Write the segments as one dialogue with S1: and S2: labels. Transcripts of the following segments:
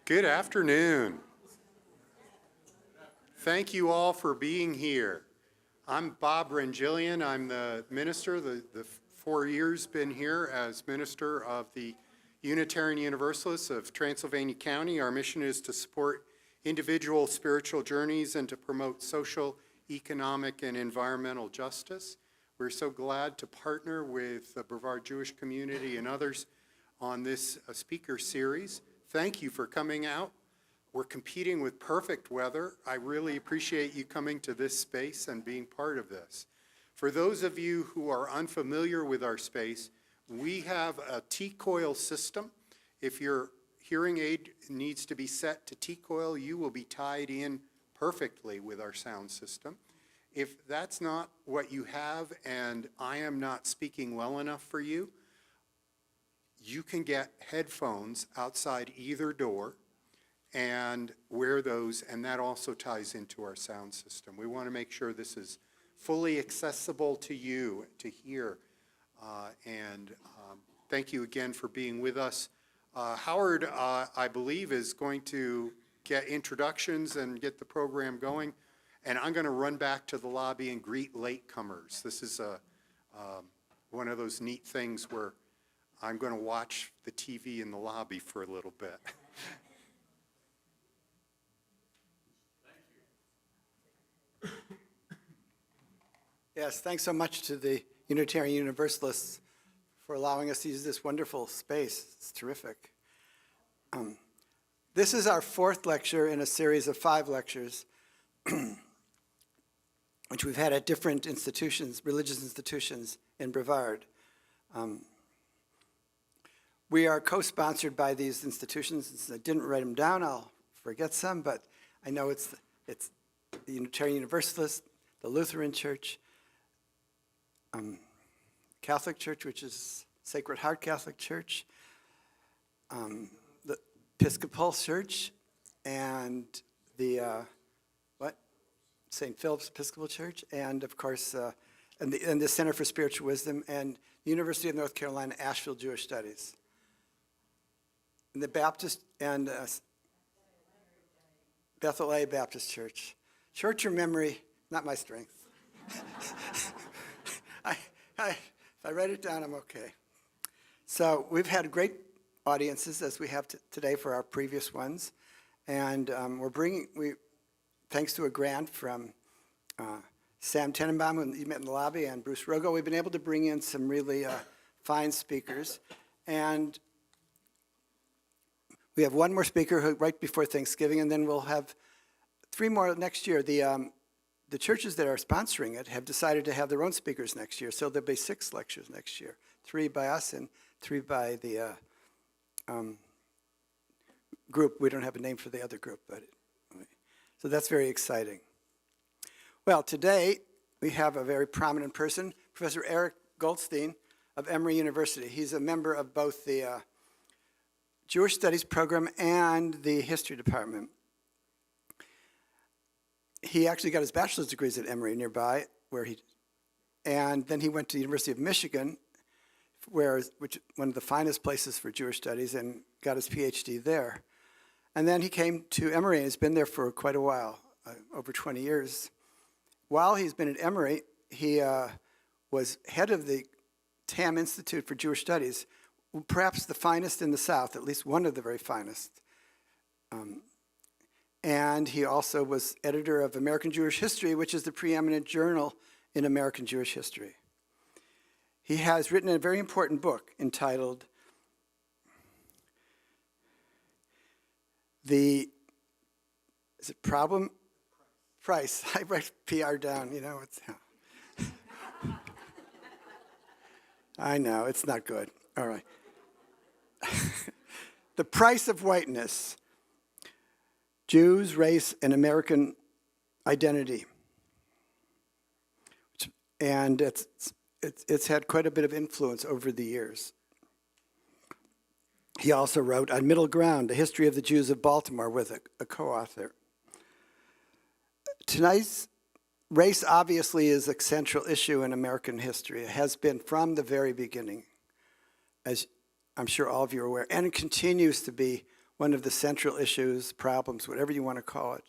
S1: Good afternoon. Thank you all for being here. I'm Bob Rangillian. I'm the minister, the 4 years been here as minister of the Unitarian Universalists of Transylvania County. Our mission is to support individual spiritual journeys and to promote social, economic, and environmental justice. We're so glad to partner with the Brevard Jewish community and others on this speaker series. Thank you for coming out. We're competing with perfect weather. I really appreciate you coming to this space and being part of this. For those of you who are unfamiliar with our space, we have a T-coil system. If your hearing aid needs to be set to T-coil, you will be tied in perfectly with our sound system. If that's not what you have and I am not speaking well enough for you, you can get headphones outside either door and wear those, and that also ties into our sound system. We want to make sure this is fully accessible to you to hear. Thank you again for being with us. Howard, I believe, is going to get introductions and get the program going, and I'm going to run back to the lobby and greet latecomers. This is one of those neat things where I'm going to watch the TV in the lobby for a little bit.
S2: Yes, thanks so much to the Unitarian Universalists for allowing us to use this wonderful space. It's terrific. This is our fourth lecture in a series of 5 lectures, which we've had at different institutions, religious institutions in Brevard. We are co-sponsored by these institutions. Since I didn't write them down, I'll forget some, but I know it's the Unitarian Universalist, the Lutheran Church, Catholic Church, which is Sacred Heart Catholic Church, the Episcopal Church, and the St. Philip's Episcopal Church, and of course, and the Center for Spiritual Wisdom, and the University of North Carolina Asheville Jewish Studies, and the Baptist and Bethel A Baptist Church. Short-term memory, not my strength. If I write it down, I'm okay. So we've had great audiences as we have today for our previous ones, and thanks to a grant from Sam Tenenbaum, who you met in the lobby, and Bruce Rogo, we've been able to bring in some really fine speakers, and we have one more speaker right before Thanksgiving, and then we'll have 3 more next year. The churches that are sponsoring it have decided to have their own speakers next year, so there'll be 6 lectures next year, 3 by us and 3 by the group. We don't have a name for the other group, so that's very exciting. Well, today we have a very prominent person, Professor Eric Goldstein of Emory University. He's a member of both the Jewish Studies program and the History department. He actually got his bachelor's degrees at Emory nearby, and then he went to the University of Michigan, which one of the finest places for Jewish studies, and got his PhD there. And then he came to Emory and has been there for quite a while, over 20 years. While he's been at Emory, he was head of the Tam Institute for Jewish Studies, perhaps the finest in the South, at least one of the very finest. And he also was editor of American Jewish History, which is the preeminent journal in American Jewish history. He has written a very important book entitled Is it Problem? Price. I write PR down, I know, it's not good. All right. The Price of Whiteness. Jews, Race, and American Identity. And it's had quite a bit of influence over the years. He also wrote On Middle Ground, A History of the Jews of Baltimore, with a co-author. Tonight's race obviously is a central issue in American history. It has been from the very beginning, as I'm sure all of you are aware, and it continues to be one of the central issues, problems, whatever you want to call it.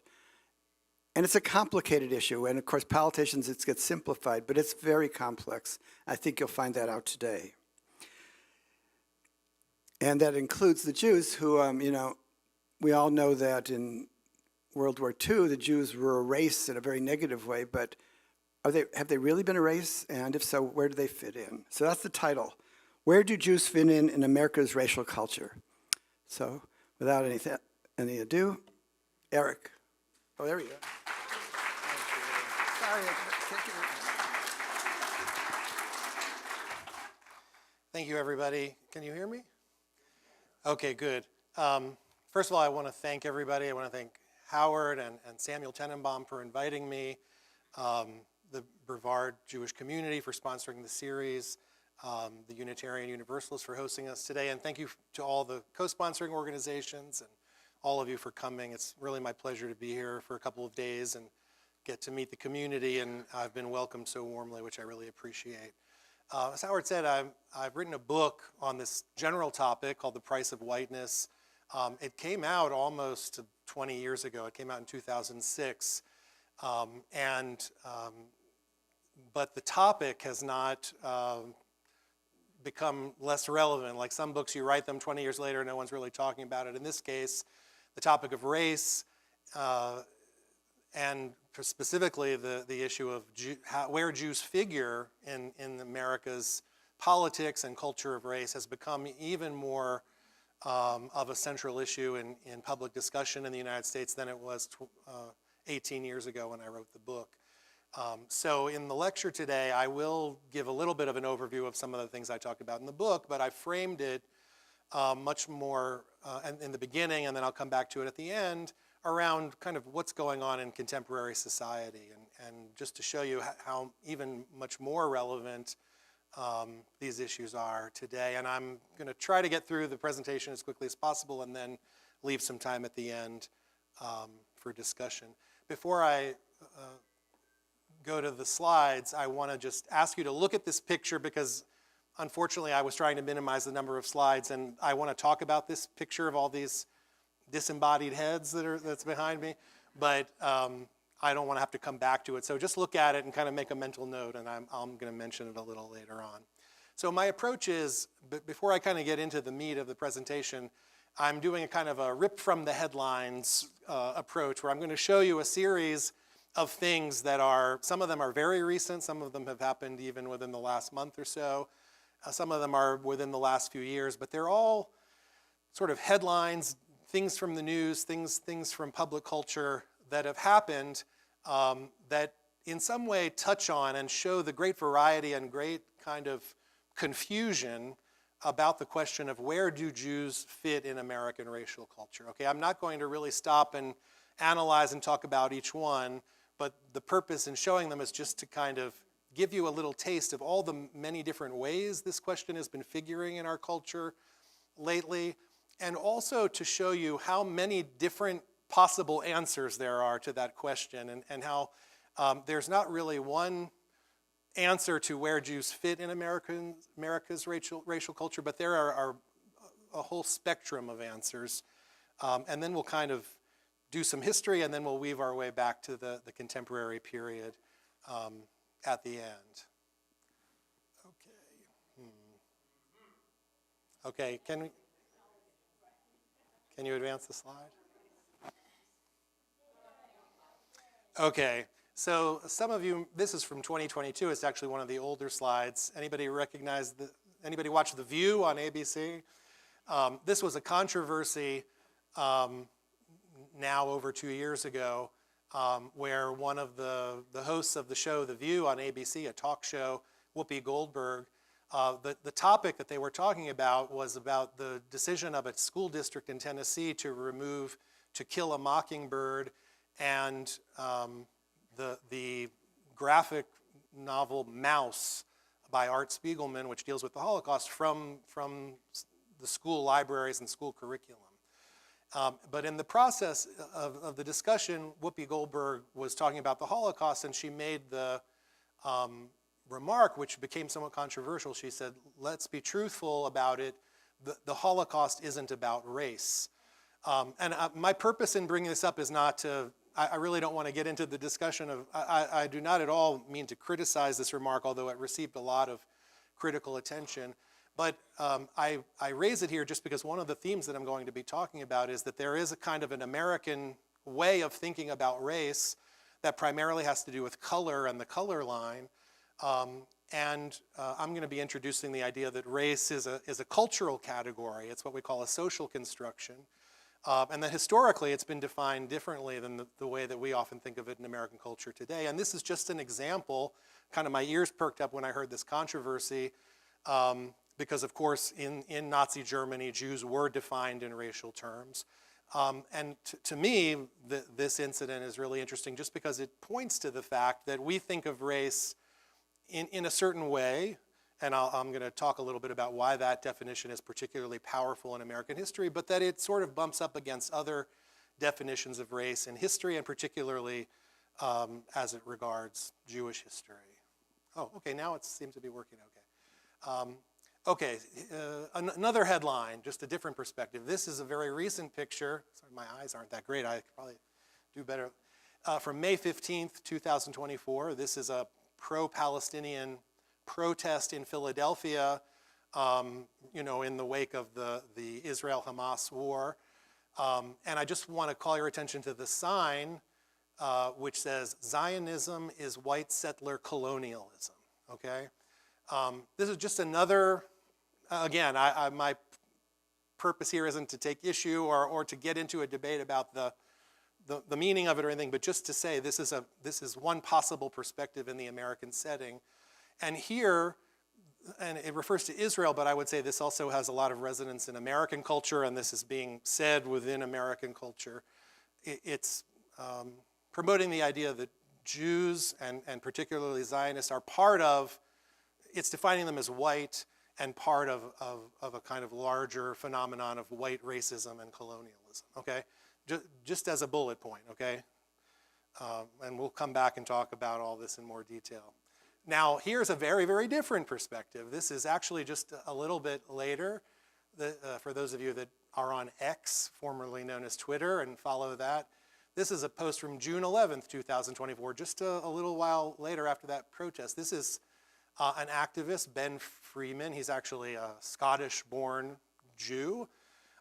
S2: And it's a complicated issue, and of course, politicians, it gets simplified, but it's very complex. I think you'll find that out today. And that includes the Jews who, we all know that in World War II, the Jews were a race in a very negative way, but have they really been a race? And if so, where do they fit in? So that's the title. Where do Jews fit in America's racial culture? So without any ado, Eric. Oh, there we go. Sorry, I can't get it.
S3: Thank you, everybody. Can you hear me? Okay, good. First of all, I want to thank everybody. I want to thank Howard and Samuel Tenenbaum for inviting me, the Brevard Jewish community for sponsoring the series, the Unitarian Universalists for hosting us today, and thank you to all the co-sponsoring organizations and all of you for coming. It's really my pleasure to be here for a couple of days and get to meet the community, and I've been welcomed so warmly, which I really appreciate. As Howard said, I've written a book on this general topic called The Price of Whiteness. It came out almost 20 years ago. It came out in 2006. But the topic has not become less relevant. Like some books, you write them 20 years later, no one's really talking about it. In this case, the topic of race, and specifically the issue of where Jews figure in America's politics and culture of race has become even more of a central issue in public discussion in the United States than it was 18 years ago when I wrote the book. So in the lecture today, I will give a little bit of an overview of some of the things I talked about in the book, but I framed it much more in the beginning, and then I'll come back to it at the end, around kind of what's going on in contemporary society, and just to show you how even much more relevant these issues are today. And I'm going to try to get through the presentation as quickly as possible and then leave some time at the end for discussion. Before I go to the slides, I want to just ask you to look at this picture because unfortunately I was trying to minimize the number of slides, and I want to talk about this picture of all these disembodied heads that's behind me, but I don't want to have to come back to it. So just look at it and kind of make a mental note, and I'm going to mention it a little later on. So my approach is, before I kind of get into the meat of the presentation, I'm doing a kind of a rip from the headlines approach where I'm going to show you a series of things that are, some of them are very recent, some of them have happened even within the last month or so, some of them are within the last few years, but they're all sort of headlines, things from the news, things from public culture that have happened that in some way touch on and show the great variety and great kind of confusion about the question of where do Jews fit in American racial culture. Okay, I'm not going to really stop and analyze and talk about each one, but the purpose in showing them is just to kind of give you a little taste of all the many different ways this question has been figuring in our culture lately, and also to show you how many different possible answers there are to that question, and how there's not really one answer to where Jews fit in America's racial culture, but there are a whole spectrum of answers. And then we'll kind of do some history, and then we'll weave our way back to the contemporary period at the end. Okay. Okay, can you advance the slide? Okay, so some of you, this is from 2022. It's actually one of the older slides. Anybody anybody watch The View on ABC? This was a controversy now over 2 years ago, where one of the hosts of the show, The View on ABC, a talk show, Whoopi Goldberg, the topic that they were talking about was about the decision of a school district in Tennessee to kill a mockingbird, and the graphic novel Mouse by Art Spiegelman, which deals with the Holocaust, from the school libraries and school curriculum. But in the process of the discussion, Whoopi Goldberg was talking about the Holocaust, and she made the remark, which became somewhat controversial. She said, let's be truthful about it. The Holocaust isn't about race. My purpose in bringing this up is not to, I really don't want to get into the discussion of, I do not at all mean to criticize this remark, although it received a lot of critical attention. But I raise it here just because one of the themes that I'm going to be talking about is that there is a kind of an American way of thinking about race that primarily has to do with color and the color line. I'm going to be introducing the idea that race is a cultural category. It's what we call a social construction. And that historically it's been defined differently than the way that we often think of it in American culture today. And this is just an example. Kind of my ears perked up when I heard this controversy. Because of course in Nazi Germany, Jews were defined in racial terms. And to me, this incident is really interesting just because it points to the fact that we think of race in a certain way, and I'm going to talk a little bit about why that definition is particularly powerful in American history, but that it sort of bumps up against other definitions of race in history, and particularly as it regards Jewish history. Oh, okay, now it seems to be working okay. Another headline, just a different perspective. This is a very recent picture. Sorry, my eyes aren't that great. I could probably do better. From May 15th, 2024. This is a pro-Palestinian protest in Philadelphia, in the wake of the Israel-Hamas war. And I just want to call your attention to the sign which says, "Zionism is white settler colonialism." Okay? This is just another, again, my purpose here isn't to take issue or to get into a debate about the meaning of it or anything, but just to say this is one possible perspective in the American setting. And here, and it refers to Israel, but I would say this also has a lot of resonance in American culture, and this is being said within American culture. It's promoting the idea that Jews, and particularly Zionists, are part of, it's defining them as white and part of a kind of larger phenomenon of white racism and colonialism, okay? Just as a bullet point, okay? And we'll come back and talk about all this in more detail. Now, here's a very, very different perspective. This is actually just a little bit later. For those of you that are on X, formerly known as Twitter, and follow that, this is a post from June 11th, 2024, just a little while later after that protest. This is an activist, Ben Freeman. He's actually a Scottish-born Jew,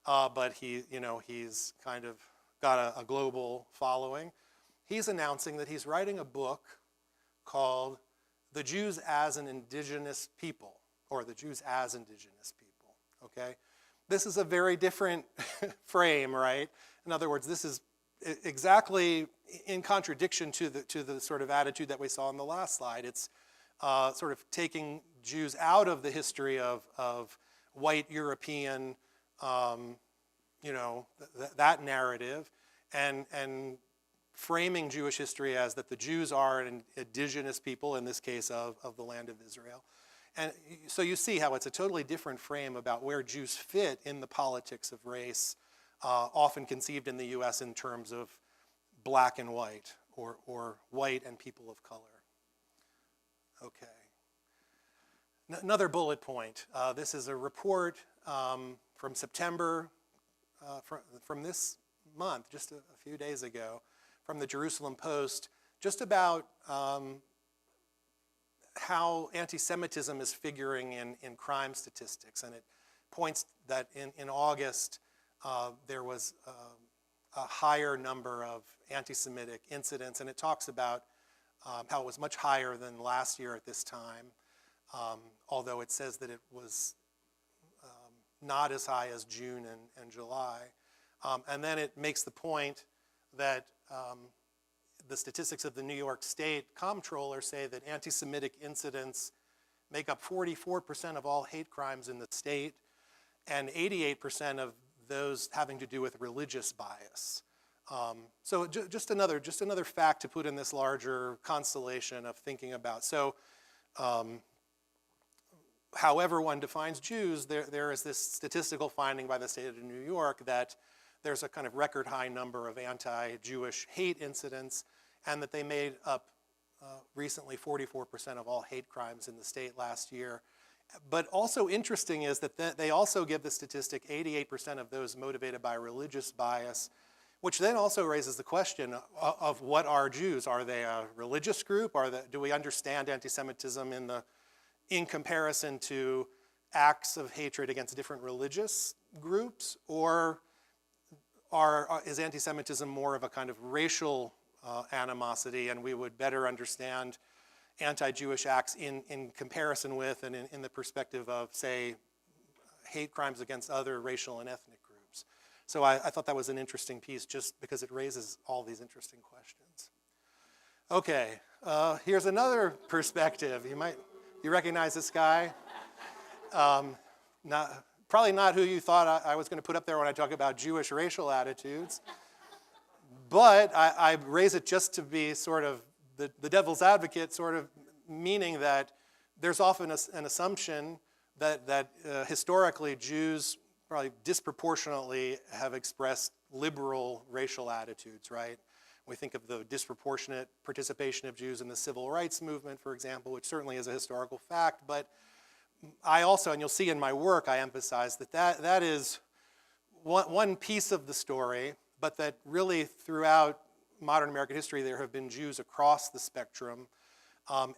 S3: but he's kind of got a global following. He's announcing that he's writing a book called "The Jews as an Indigenous People," or "The Jews as Indigenous People." Okay, this is a very different frame, right? In other words, this is exactly in contradiction to the sort of attitude that we saw in the last slide. It's sort of taking Jews out of the history of white European, that narrative, and framing Jewish history as that the Jews are an indigenous people, in this case of the land of Israel. And so you see how it's a totally different frame about where Jews fit in the politics of race, often conceived in the U.S. in terms of black and white, or white and people of color. Okay. Another bullet point. This is a report from September, from this month, just a few days ago, from the Jerusalem Post, just about how anti-Semitism is figuring in crime statistics. And it points that in August, there was a higher number of anti-Semitic incidents, and it talks about how it was much higher than last year at this time, although it says that it was not as high as June and July. And then it makes the point that the statistics of the New York State Comptroller say that anti-Semitic incidents make up 44% of all hate crimes in the state, and 88% of those having to do with religious bias. So just another fact to put in this larger constellation of thinking about. So however one defines Jews, there is this statistical finding by the state of New York that there's a kind of record high number of anti-Jewish hate incidents, and that they made up recently 44% of all hate crimes in the state last year. But also interesting is that they also give the statistic 88% of those motivated by religious bias, which then also raises the question of what are Jews? Are they a religious group? Do we understand anti-Semitism in comparison to acts of hatred against different religious groups? Or is anti-Semitism more of a kind of racial animosity, and we would better understand anti-Jewish acts in comparison with and in the perspective of, say, hate crimes against other racial and ethnic groups? So I thought that was an interesting piece just because it raises all these interesting questions. Okay, here's another perspective. You recognize this guy? Probably not who you thought I was going to put up there when I talk about Jewish racial attitudes. But I raise it just to be sort of the devil's advocate, sort of meaning that there's often an assumption that historically Jews probably disproportionately have expressed liberal racial attitudes, right? We think of the disproportionate participation of Jews in the civil rights movement, for example, which certainly is a historical fact. But I also, and you'll see in my work, I emphasize that is one piece of the story, but that really throughout modern American history there have been Jews across the spectrum,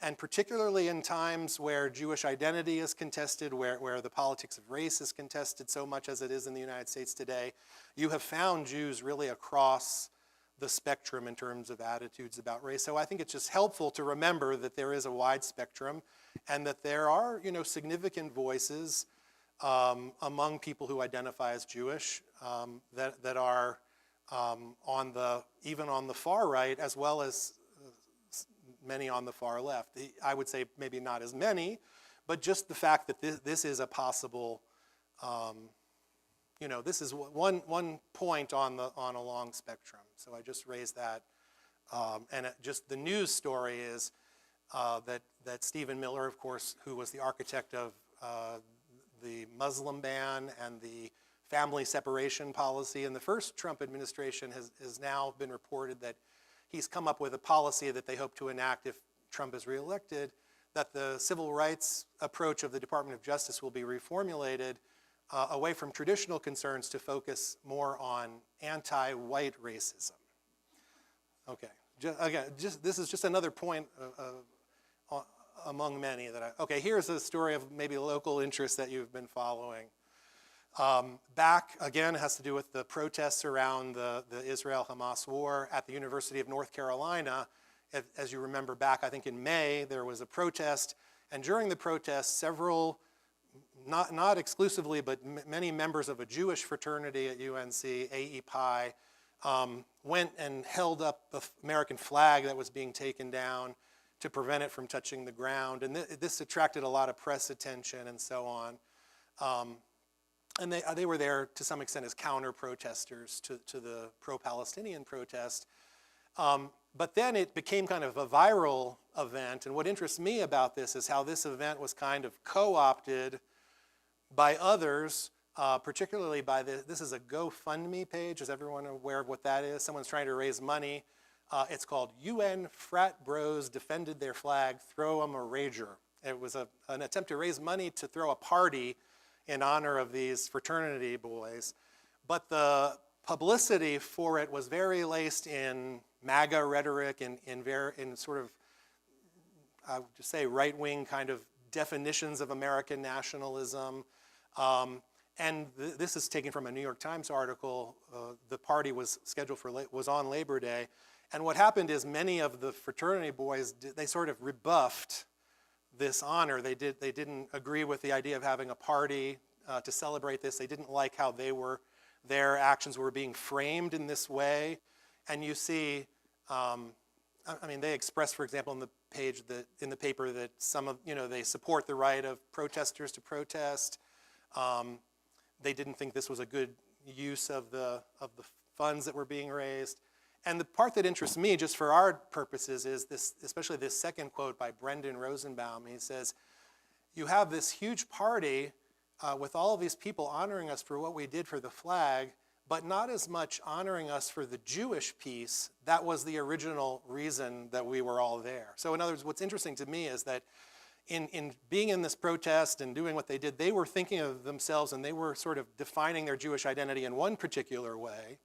S3: and particularly in times where Jewish identity is contested, where the politics of race is contested so much as it is in the United States today, you have found Jews really across the spectrum in terms of attitudes about race. So I think it's just helpful to remember that there is a wide spectrum and that there are, significant voices among people who identify as Jewish that are even on the far right, as well as many on the far left. I would say maybe not as many, but just the fact that this is a possible, this is one point on a long spectrum. So I just raised that, and just the news story is that Stephen Miller, of course, who was the architect of the Muslim ban and the family separation policy in the first Trump administration, has now been reported that he's come up with a policy that they hope to enact if Trump is reelected, that the civil rights approach of the Department of Justice will be reformulated away from traditional concerns to focus more on anti-white racism. Okay, this is just another point among many okay, here's a story of maybe local interest that you've been following. Back, again, has to do with the protests around the Israel-Hamas war at the University of North Carolina. As you remember back, I think in May, there was a protest, and during the protest, several, not exclusively, but many members of a Jewish fraternity at UNC, AE Pi, went and held up the American flag that was being taken down to prevent it from touching the ground. And this attracted a lot of press attention and so on. And they were there to some extent as counter-protesters to the pro-Palestinian protest. But then it became kind of a viral event. And what interests me about this is how this event was kind of co-opted by others, particularly by this is a GoFundMe page. Is everyone aware of what that is? Someone's trying to raise money. It's called UN Frat Bros Defended Their Flag, Throw 'em a Rager. It was an attempt to raise money to throw a party in honor of these fraternity boys. But the publicity for it was very laced in MAGA rhetoric, in sort of, I would just say, right-wing kind of definitions of American nationalism. And this is taken from a New York Times article. The party was scheduled was on Labor Day. And what happened is many of the fraternity boys, they sort of rebuffed this honor. They didn't agree with the idea of having a party to celebrate this. They didn't like how their actions were being framed in this way. And you see, they express, for example, in the paper that they support the right of protesters to protest. They didn't think this was a good use of the funds that were being raised. And the part that interests me, just for our purposes, is this, especially this second quote by Brendan Rosenbaum. He says, "You have this huge party with all of these people honoring us for what we did for the flag, but not as much honoring us for the Jewish piece. That was the original reason that we were all there." So in other words, what's interesting to me is that in being in this protest and doing what they did, they were thinking of themselves and they were sort of defining their Jewish identity in one particular way,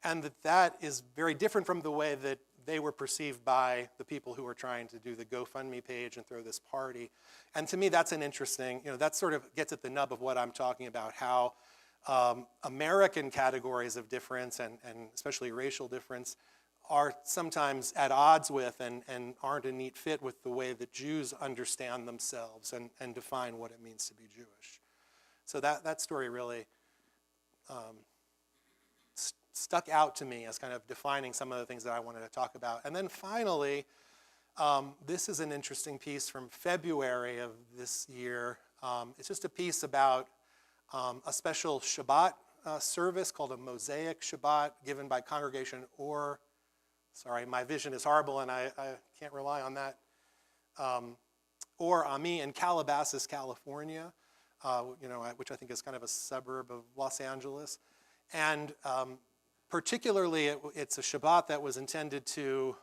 S3: and that is very different from the way that they were perceived by the people who were trying to do the GoFundMe page and throw this party. And to me, that's an interesting, that sort of gets at the nub of what I'm talking about, how American categories of difference and especially racial difference are sometimes at odds with and aren't a neat fit with the way that Jews understand themselves and define what it means to be Jewish. So that story really stuck out to me as kind of defining some of the things that I wanted to talk about. And then finally, this is an interesting piece from February of this year. It's just a piece about a special Shabbat service called a Mosaic Shabbat given by Congregation Or. Sorry, my vision is horrible and I can't rely on that. Or Ami in Calabasas, California, which I think is kind of a suburb of Los Angeles. And particularly, it's a Shabbat that was intended to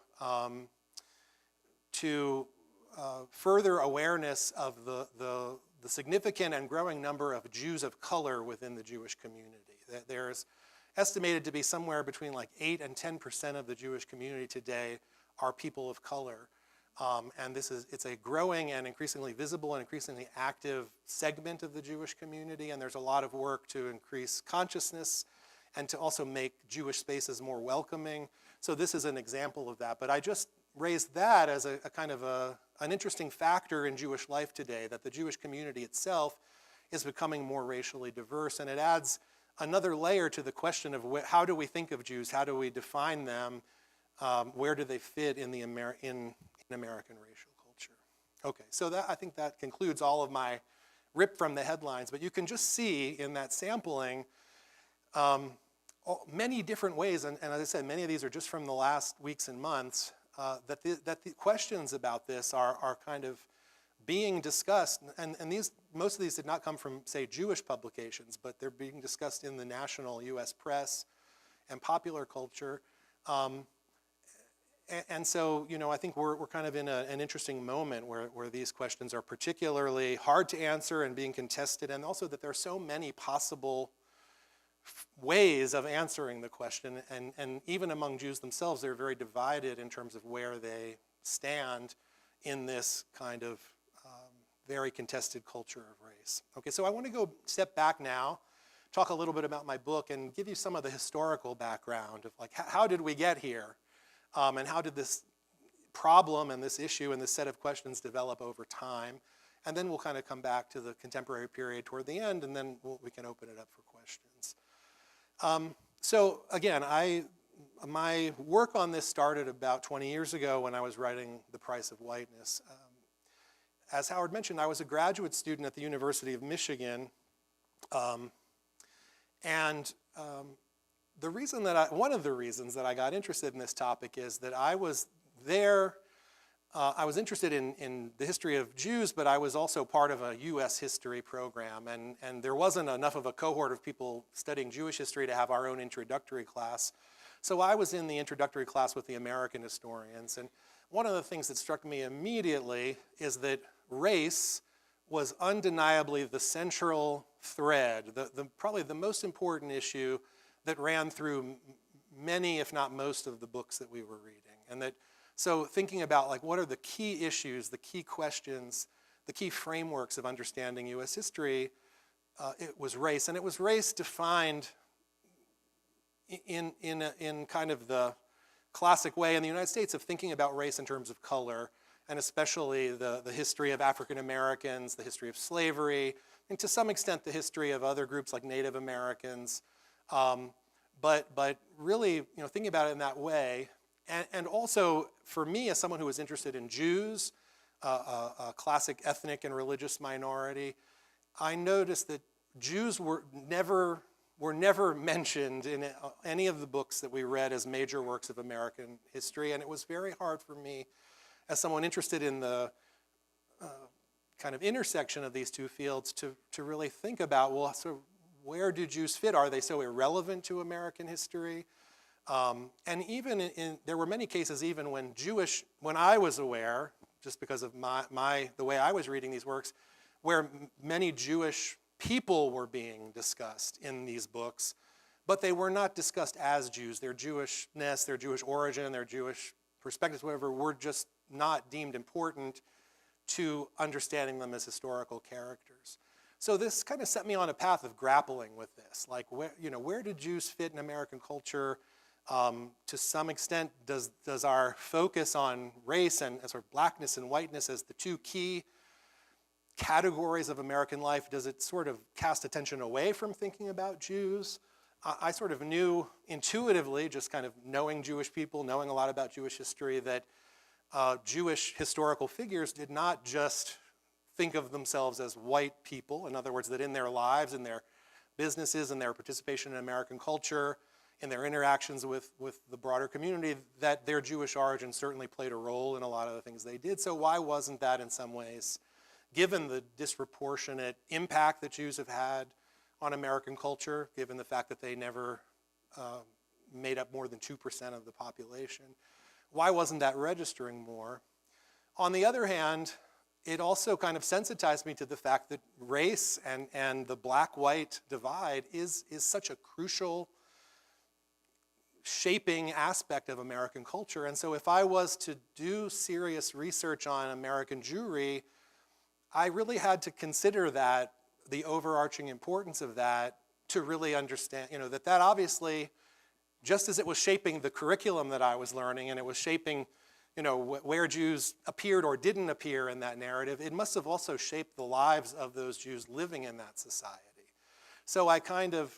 S3: further awareness of the significant and growing number of Jews of color within the Jewish community. There's estimated to be somewhere between like 8 and 10% of the Jewish community today are people of color. And it's a growing and increasingly visible and increasingly active segment of the Jewish community, and there's a lot of work to increase consciousness and to also make Jewish spaces more welcoming. So this is an example of that. But I just raised that as a kind of an interesting factor in Jewish life today, that the Jewish community itself is becoming more racially diverse, and it adds another layer to the question of how do we think of Jews, how do we define them, where do they fit in the in American racial culture. Okay, so I think that concludes all of my rip from the headlines, but you can just see in that sampling many different ways, and as I said, many of these are just from the last weeks and months, that the questions about this are kind of being discussed, and most of these did not come from, say, Jewish publications, but they're being discussed in the national U.S. press and popular culture. And so, I think we're kind of in an interesting moment where these questions are particularly hard to answer and being contested, and also that there are so many possible ways of answering the question, and even among Jews themselves, they're very divided in terms of where they stand in this kind of very contested culture of race. Okay, so I want to go step back now, talk a little bit about my book, and give you some of the historical background of like how did we get here, and how did this problem and this issue and this set of questions develop over time, and then we'll kind of come back to the contemporary period toward the end, and then we can open it up for questions. So again, my work on this started about 20 years ago when I was writing The Price of Whiteness. As Howard mentioned, I was a graduate student at the University of Michigan, and one of the reasons that I got interested in this topic is that I was there. I was interested in the history of Jews, but I was also part of a U.S. history program, and there wasn't enough of a cohort of people studying Jewish history to have our own introductory class. So I was in the introductory class with the American historians, and one of the things that struck me immediately is that race was undeniably the central thread, probably the most important issue that ran through many, if not most, of the books that we were reading. So thinking about like what are the key issues, the key questions, the key frameworks of understanding U.S. history, it was race. And it was race defined in kind of the classic way in the United States of thinking about race in terms of color, and especially the history of African Americans, the history of slavery, and to some extent the history of other groups like Native Americans. But really, thinking about it in that way, and also for me as someone who was interested in Jews, a classic ethnic and religious minority, I noticed that Jews were never mentioned in any of the books that we read as major works of American history, and it was very hard for me as someone interested in the kind of intersection of these two fields to really think about, well, so where do Jews fit? Are they so irrelevant to American history? And even there were many cases even when I was aware, just because of the way I was reading these works, where many Jewish people were being discussed in these books, but they were not discussed as Jews. Their Jewishness, their Jewish origin, their Jewish perspectives, whatever, were just not deemed important to understanding them as historical characters. So this kind of set me on a path of grappling with this. Like, where do Jews fit in American culture? To some extent, does our focus on race and sort of blackness and whiteness as the two key categories of American life, does it sort of cast attention away from thinking about Jews? I sort of knew intuitively, just kind of knowing Jewish people, knowing a lot about Jewish history, that Jewish historical figures did not just think of themselves as white people. In other words, that in their lives, in their businesses, in their participation in American culture, in their interactions with the broader community, that their Jewish origin certainly played a role in a lot of the things they did. So why wasn't that in some ways, given the disproportionate impact that Jews have had on American culture, given the fact that they never made up more than 2% of the population, why wasn't that registering more? On the other hand, it also kind of sensitized me to the fact that race and the black-white divide is such a crucial shaping aspect of American culture. And so if I was to do serious research on American Jewry, I really had to consider that, the overarching importance of that, to really understand, that obviously, just as it was shaping the curriculum that I was learning, and it was shaping, where Jews appeared or didn't appear in that narrative, it must have also shaped the lives of those Jews living in that society. So I kind of,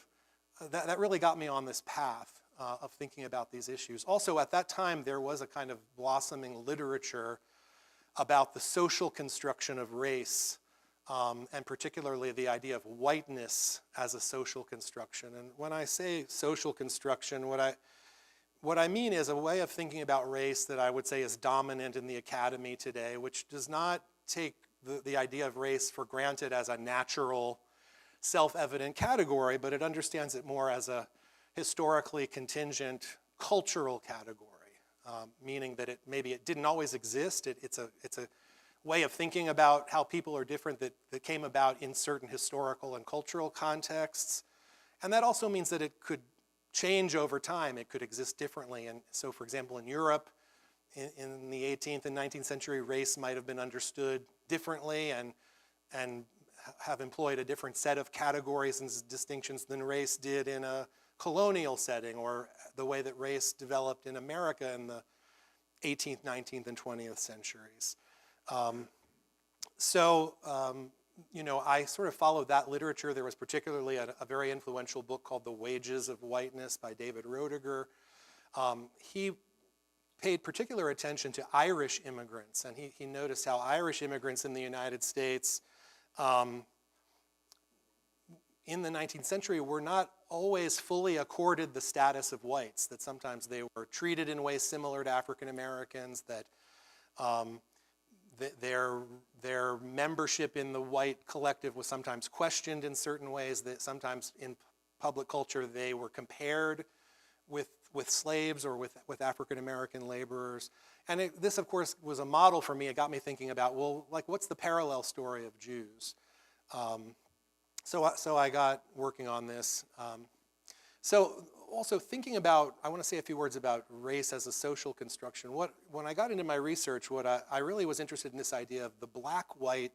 S3: that really got me on this path of thinking about these issues. Also, at that time, there was a kind of blossoming literature about the social construction of race, and particularly the idea of whiteness as a social construction. And when I say social construction, what I mean is a way of thinking about race that I would say is dominant in the academy today, which does not take the idea of race for granted as a natural, self-evident category, but it understands it more as a historically contingent cultural category, meaning that maybe it didn't always exist. It's a way of thinking about how people are different that came about in certain historical and cultural contexts. And that also means that it could change over time. It could exist differently. And so, for example, in Europe, in the 18th and 19th century, race might have been understood differently and have employed a different set of categories and distinctions than race did in a colonial setting, or the way that race developed in America in the 18th, 19th, and 20th centuries. I sort of followed that literature. There was particularly a very influential book called The Wages of Whiteness by David Roediger. He paid particular attention to Irish immigrants, and he noticed how Irish immigrants in the United States in the 19th century were not always fully accorded the status of whites, that sometimes they were treated in ways similar to African Americans, that their membership in the white collective was sometimes questioned in certain ways, that sometimes in public culture they were compared with slaves or with African American laborers. And this, of course, was a model for me. It got me thinking about, well, like, what's the parallel story of Jews? So I got working on this. So also thinking about, I want to say a few words about race as a social construction. When I got into my research, I really was interested in this idea of the black-white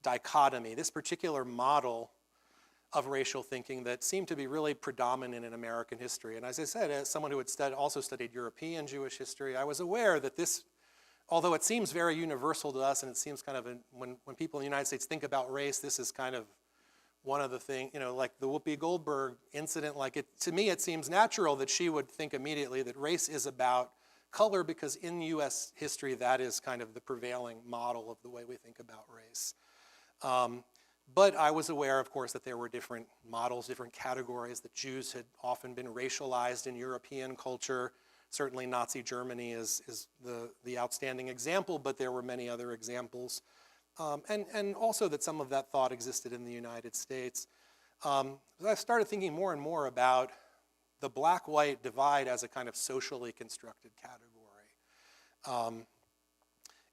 S3: dichotomy, this particular model of racial thinking that seemed to be really predominant in American history. And as I said, as someone who had also studied European Jewish history, I was aware that this, although it seems very universal to us, and it seems kind of, when people in the United States think about race, this is kind of one of the things, like the Whoopi Goldberg incident, to me it seems natural that she would think immediately that race is about color, because in US history that is kind of the prevailing model of the way we think about race. But I was aware, of course, that there were different models, different categories, that Jews had often been racialized in European culture. Certainly Nazi Germany is the outstanding example, but there were many other examples. And also that some of that thought existed in the United States. I started thinking more and more about the black-white divide as a kind of socially constructed category.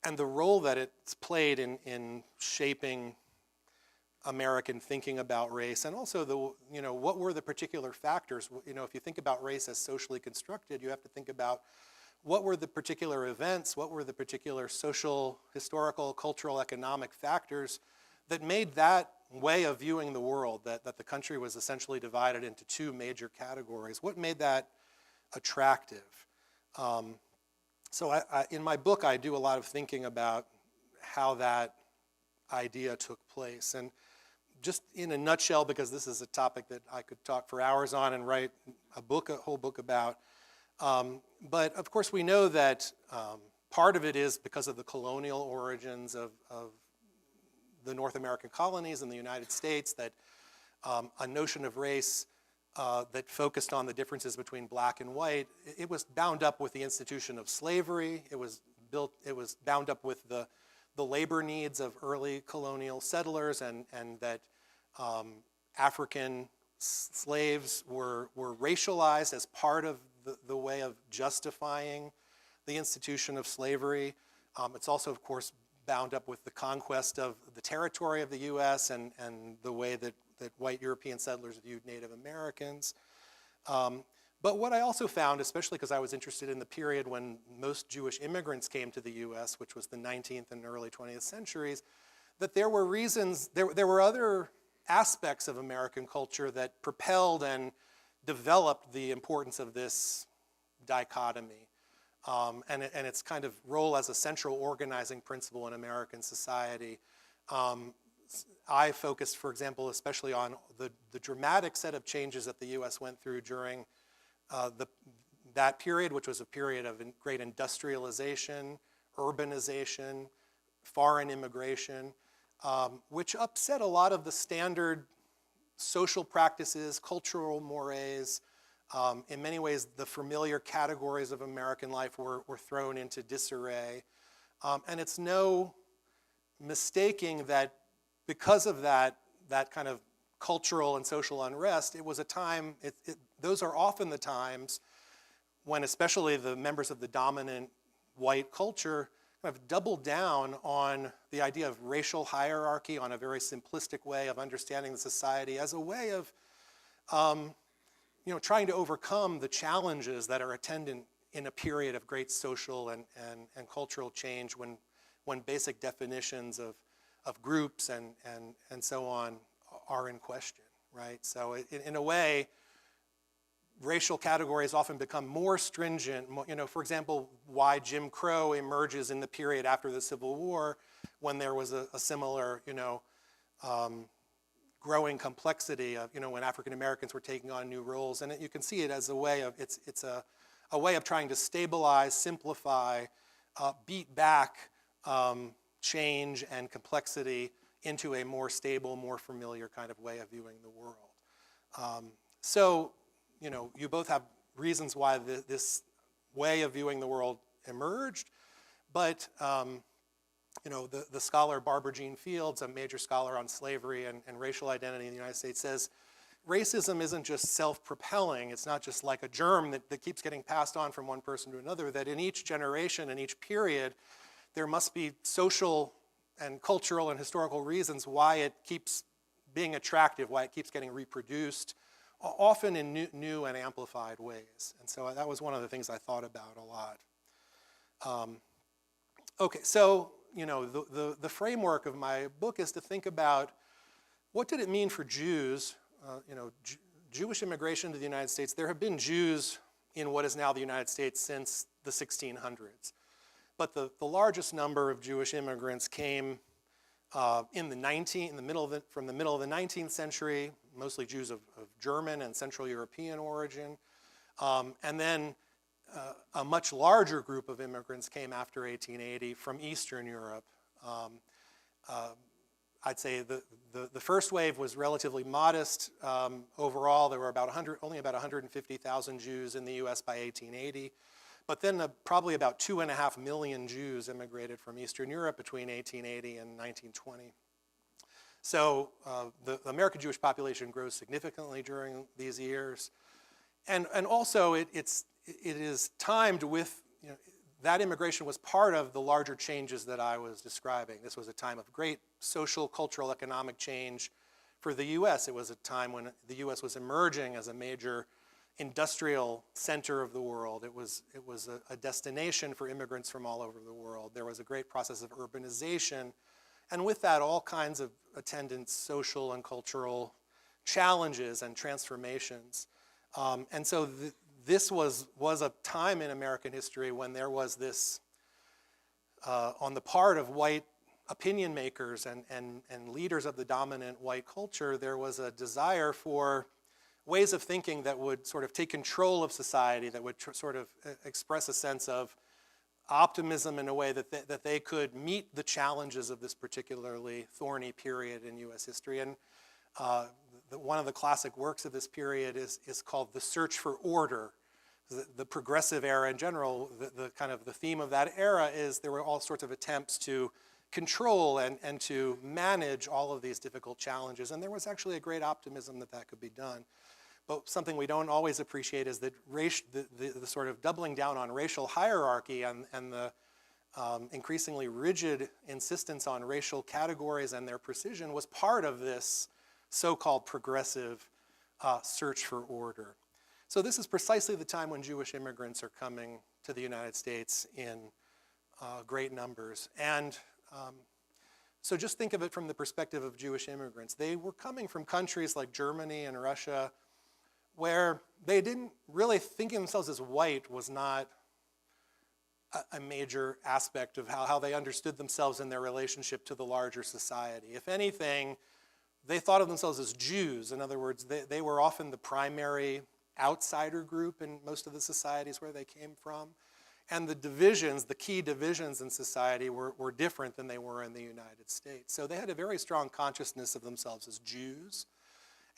S3: and the role that it's played in shaping American thinking about race, and also what were the particular factors. If you think about race as socially constructed, you have to think about what were the particular events, what were the particular social, historical, cultural, economic factors that made that way of viewing the world, that the country was essentially divided into two major categories. What made that attractive? So in my book, I do a lot of thinking about how that idea took place. And just in a nutshell, because this is a topic that I could talk for hours on and write a whole book about. But of course, we know that part of it is because of the colonial origins of the North American colonies in the United States, that a notion of race that focused on the differences between black and white, it was bound up with the institution of slavery. It was bound up with the labor needs of early colonial settlers, and that African slaves were racialized as part of the way of justifying the institution of slavery. It's also, of course, bound up with the conquest of the territory of the U.S. and the way that white European settlers viewed Native Americans. But what I also found, especially because I was interested in the period when most Jewish immigrants came to the U.S., which was the 19th and early 20th centuries, that there were reasons, there were other aspects of American culture that propelled and developed the importance of this dichotomy and its kind of role as a central organizing principle in American society. I focused, for example, especially on the dramatic set of changes that the U.S. went through during that period, which was a period of great industrialization, urbanization, foreign immigration, which upset a lot of the standard social practices, cultural mores. In many ways, the familiar categories of American life were thrown into disarray. And it's no mistaking that because of that kind of cultural and social unrest, it was a time, those are often the times when especially the members of the dominant white culture kind of doubled down on the idea of racial hierarchy, on a very simplistic way of understanding the society as a way of trying to overcome the challenges that are attendant in a period of great social and cultural change when basic definitions of groups and so on are in question, right? So in a way, racial categories often become more stringent. For example, why Jim Crow emerges in the period after the Civil War, when there was a similar, growing complexity of, when African Americans were taking on new roles, and you can see it as a way of it's a way of trying to stabilize, simplify, beat back change and complexity into a more stable, more familiar kind of way of viewing the world. You both have reasons why this way of viewing the world emerged, but the scholar Barbara Jean Fields, a major scholar on slavery and racial identity in the United States, says racism isn't just self-propelling. It's not just like a germ that keeps getting passed on from one person to another, that in each generation, in each period, there must be social and cultural and historical reasons why it keeps being attractive, why it keeps getting reproduced, often in new and amplified ways. And so that was one of the things I thought about a lot. Okay, so the framework of my book is to think about what did it mean for Jews, Jewish immigration to the United States. There have been Jews in what is now the United States since the 1600s. But the largest number of Jewish immigrants came from the middle of the 19th century, mostly Jews of German and Central European origin. And then a much larger group of immigrants came after 1880 from Eastern Europe. I'd say the first wave was relatively modest. Overall, there were only about 150,000 Jews in the US by 1880. But then probably about 2.5 million Jews immigrated from Eastern Europe between 1880 and 1920. So the American Jewish population grows significantly during these years. And also it is timed with that immigration was part of the larger changes that I was describing. This was a time of great social, cultural, economic change for the U.S. It was a time when the U.S. was emerging as a major industrial center of the world. It was a destination for immigrants from all over the world. There was a great process of urbanization, and with that, all kinds of attendant social and cultural challenges and transformations. And so this was a time in American history when there was this, on the part of white opinion makers and leaders of the dominant white culture, there was a desire for ways of thinking that would sort of take control of society, that would sort of express a sense of optimism in a way that they could meet the challenges of this particularly thorny period in U.S. history. And one of the classic works of this period is called The Search for Order. The progressive era in general, the kind of the theme of that era is there were all sorts of attempts to control and to manage all of these difficult challenges. And there was actually a great optimism that could be done. But something we don't always appreciate is that the sort of doubling down on racial hierarchy and the increasingly rigid insistence on racial categories and their precision was part of this so-called progressive search for order. So this is precisely the time when Jewish immigrants are coming to the United States in great numbers. And so just think of it from the perspective of Jewish immigrants. They were coming from countries like Germany and Russia, where they didn't really think of themselves as white was not a major aspect of how they understood themselves in their relationship to the larger society. If anything, they thought of themselves as Jews. In other words, they were often the primary outsider group in most of the societies where they came from. And the divisions, the key divisions in society were different than they were in the United States. So they had a very strong consciousness of themselves as Jews.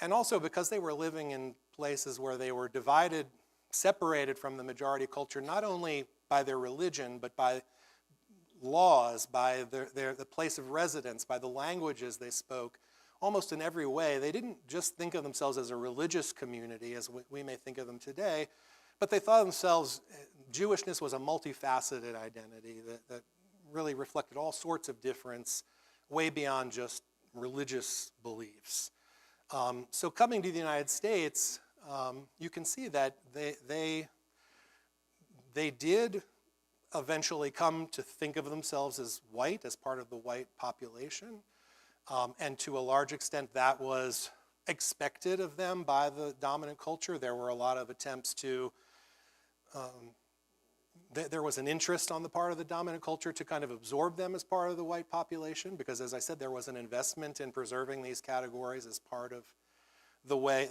S3: And also because they were living in places where they were divided, separated from the majority culture, not only by their religion, but by laws, by the place of residence, by the languages they spoke, almost in every way. They didn't just think of themselves as a religious community, as we may think of them today, but they thought of themselves, Jewishness was a multifaceted identity that really reflected all sorts of difference, way beyond just religious beliefs. So coming to the United States, you can see that they did eventually come to think of themselves as white, as part of the white population. And to a large extent, that was expected of them by the dominant culture. There were a lot of attempts to, there was an interest on the part of the dominant culture to kind of absorb them as part of the white population, because as I said, there was an investment in preserving these categories as part of the way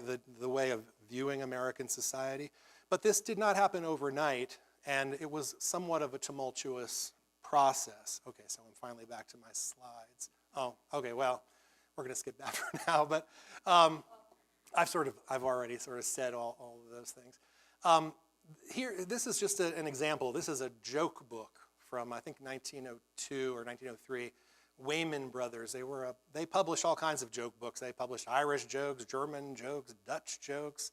S3: of viewing American society. But this did not happen overnight, and it was somewhat of a tumultuous process. Okay, so I'm finally back to my slides. Oh, okay, well, we're going to skip that for now, but I've already sort of said all of those things. Here, this is just an example. This is a joke book from, I think, 1902 or 1903. Wayman Brothers. They publish all kinds of joke books. They publish Irish jokes, German jokes, Dutch jokes.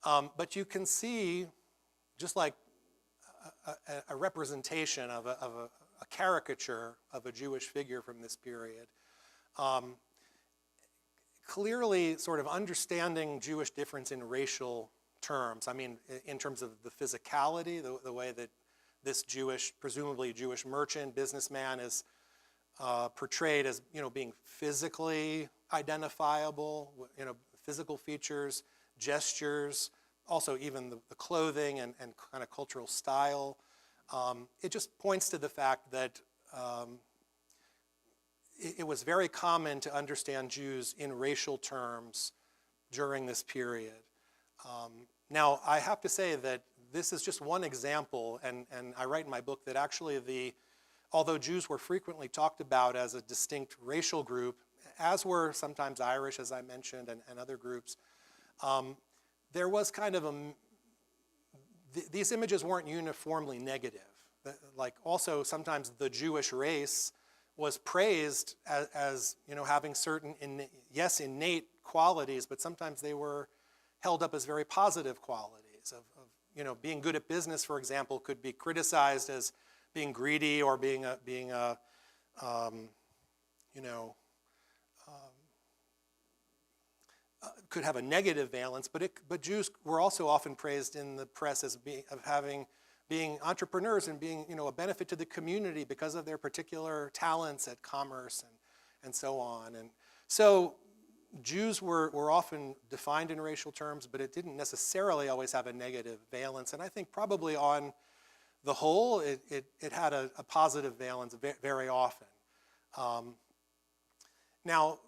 S3: But you can see just like a representation of a caricature of a Jewish figure from this period. Clearly sort of understanding Jewish difference in racial terms. I mean, in terms of the physicality, the way that this presumably Jewish merchant, businessman is portrayed as, being physically identifiable, physical features, gestures, also even the clothing and kind of cultural style. It just points to the fact that it was very common to understand Jews in racial terms during this period. Now, I have to say that this is just one example, and I write in my book that actually although Jews were frequently talked about as a distinct racial group, as were sometimes Irish, as I mentioned, and other groups, there was kind of these images weren't uniformly negative. Like also sometimes the Jewish race was praised as having certain, innate qualities, but sometimes they were held up as very positive qualities of being good at business, for example, could be criticized as being greedy or being a could have a negative valence, but Jews were also often praised in the press as being entrepreneurs and being a benefit to the community because of their particular talents at commerce and so on. And so Jews were often defined in racial terms, but it didn't necessarily always have a negative valence. And I think probably on the whole, it had a positive valence very often. Now,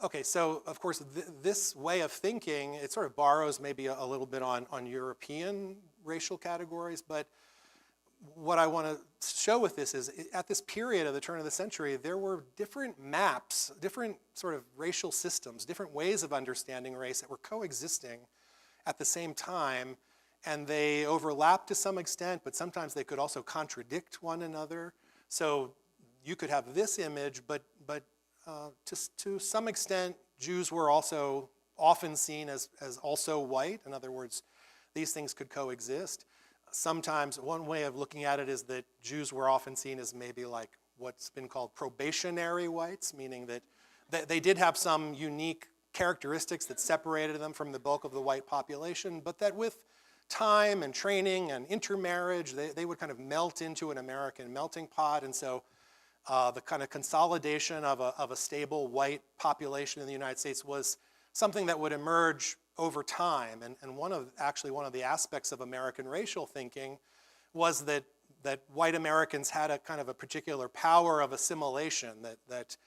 S3: okay, so of course this way of thinking, it sort of borrows maybe a little bit on European racial categories, but what I want to show with this is at this period of the turn of the century, there were different maps, different sort of racial systems, different ways of understanding race that were coexisting at the same time, and they overlapped to some extent, but sometimes they could also contradict one another. So you could have this image, but to some extent, Jews were also often seen as also white. In other words, these things could coexist. Sometimes one way of looking at it is that Jews were often seen as maybe like what's been called probationary whites, meaning that they did have some unique characteristics that separated them from the bulk of the white population, but that with time and training and intermarriage, they would kind of melt into an American melting pot. And so the kind of consolidation of a stable white population in the United States was something that would emerge over time. And one of the aspects of American racial thinking was that white Americans had a kind of a particular power of assimilation, that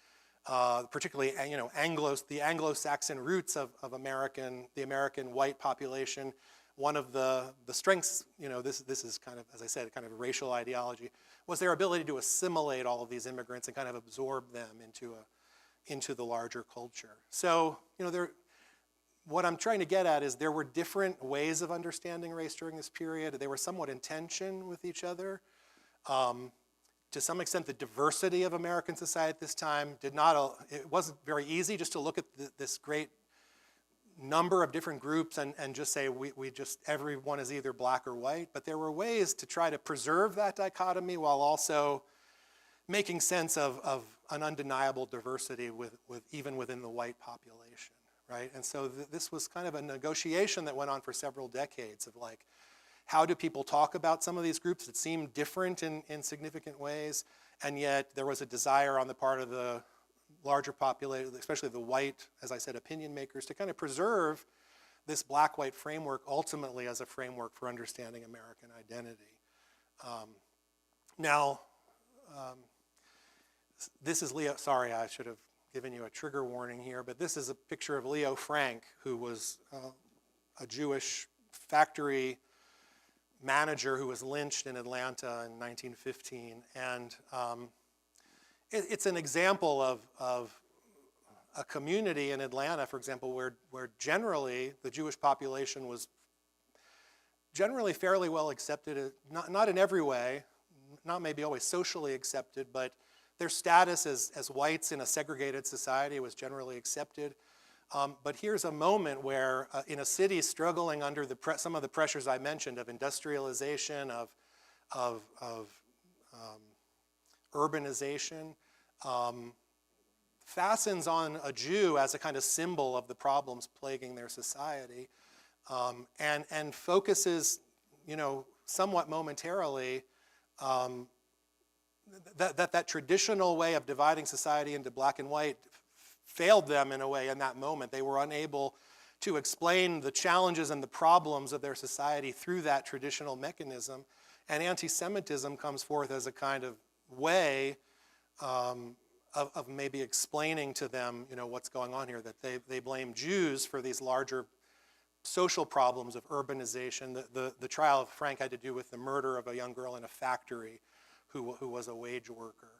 S3: particularly the Anglo-Saxon roots of the American white population. One of the strengths, this is kind of, as I said, kind of a racial ideology, was their ability to assimilate all of these immigrants and kind of absorb them into the larger culture. So, what I'm trying to get at is there were different ways of understanding race during this period. They were somewhat in tension with each other. To some extent, the diversity of American society at this time it wasn't very easy just to look at this great number of different groups and just say everyone is either black or white. But there were ways to try to preserve that dichotomy while also making sense of an undeniable diversity even within the white population. Right? And so this was kind of a negotiation that went on for several decades of like, how do people talk about some of these groups that seem different in significant ways, and yet there was a desire on the part of the larger population, especially the white, as I said, opinion makers, to kind of preserve this black-white framework ultimately as a framework for understanding American identity. This is Leo, sorry, I should have given you a trigger warning here, but this is a picture of Leo Frank, who was a Jewish factory manager who was lynched in Atlanta in 1915. And it's an example of a community in Atlanta, for example, where generally the Jewish population was generally fairly well accepted, not in every way, not maybe always socially accepted, but their status as whites in a segregated society was generally accepted. But here's a moment where in a city struggling under some of the pressures I mentioned of industrialization, of urbanization, fastens on a Jew as a kind of symbol of the problems plaguing their society, and focuses, somewhat momentarily, that traditional way of dividing society into black and white failed them in a way in that moment. They were unable to explain the challenges and the problems of their society through that traditional mechanism. And anti-Semitism comes forth as a kind of way of maybe explaining to them, what's going on here, that they blame Jews for these larger social problems of urbanization. The trial of Frank had to do with the murder of a young girl in a factory who was a wage worker.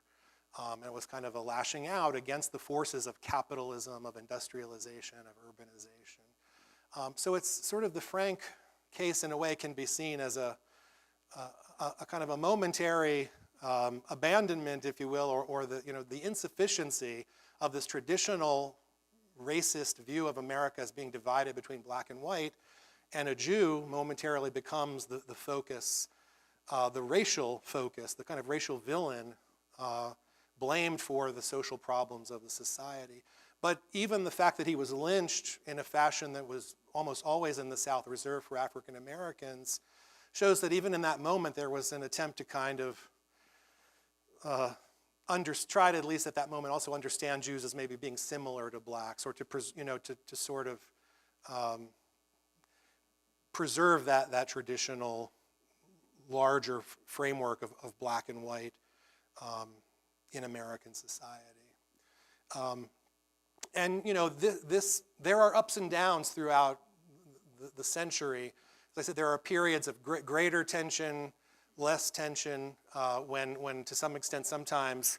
S3: And it was kind of a lashing out against the forces of capitalism, of industrialization, of urbanization. So it's sort of the Frank case in a way can be seen as a kind of a momentary abandonment, if you will, or the insufficiency of this traditional racist view of America as being divided between black and white, and a Jew momentarily becomes the focus, the racial focus, the kind of racial villain blamed for the social problems of the society. But even the fact that he was lynched in a fashion that was almost always in the South reserved for African Americans shows that even in that moment there was an attempt to kind of try to, at least at that moment, also understand Jews as maybe being similar to blacks, or to sort of preserve that traditional larger framework of black and white in American society. And there are ups and downs throughout the century. As I said, there are periods of greater tension, less tension, when to some extent sometimes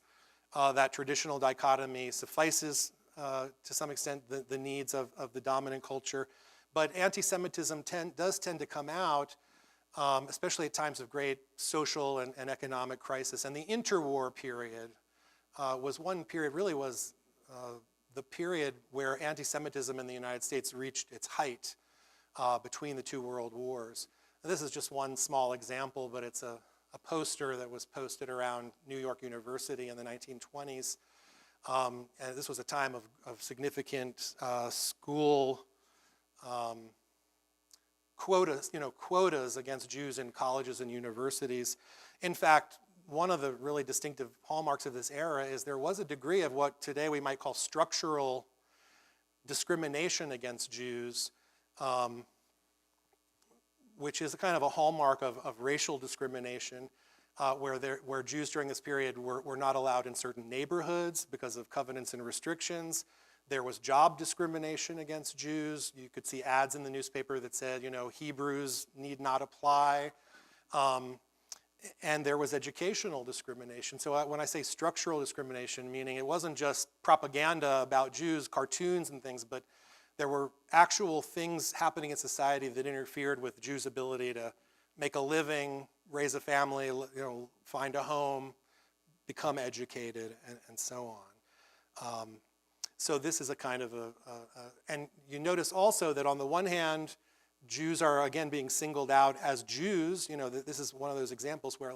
S3: that traditional dichotomy suffices to some extent the needs of the dominant culture. But anti-Semitism does tend to come out, especially at times of great social and economic crisis. And the interwar period was one period, really was the period where anti-Semitism in the United States reached its height between the two world wars. And this is just one small example, but it's a poster that was posted around New York University in the 1920s. And this was a time of significant school quotas against Jews in colleges and universities. In fact, one of the really distinctive hallmarks of this era is there was a degree of what today we might call structural discrimination against Jews, which is a kind of a hallmark of racial discrimination, where Jews during this period were not allowed in certain neighborhoods because of covenants and restrictions. There was job discrimination against Jews. You could see ads in the newspaper that said, Hebrews need not apply. And there was educational discrimination. So when I say structural discrimination, meaning it wasn't just propaganda about Jews, cartoons and things, but there were actual things happening in society that interfered with Jews' ability to make a living, raise a family, find a home, become educated, and so on. So this is a kind of and you notice also that on the one hand, Jews are again being singled out as Jews. This is one of those examples where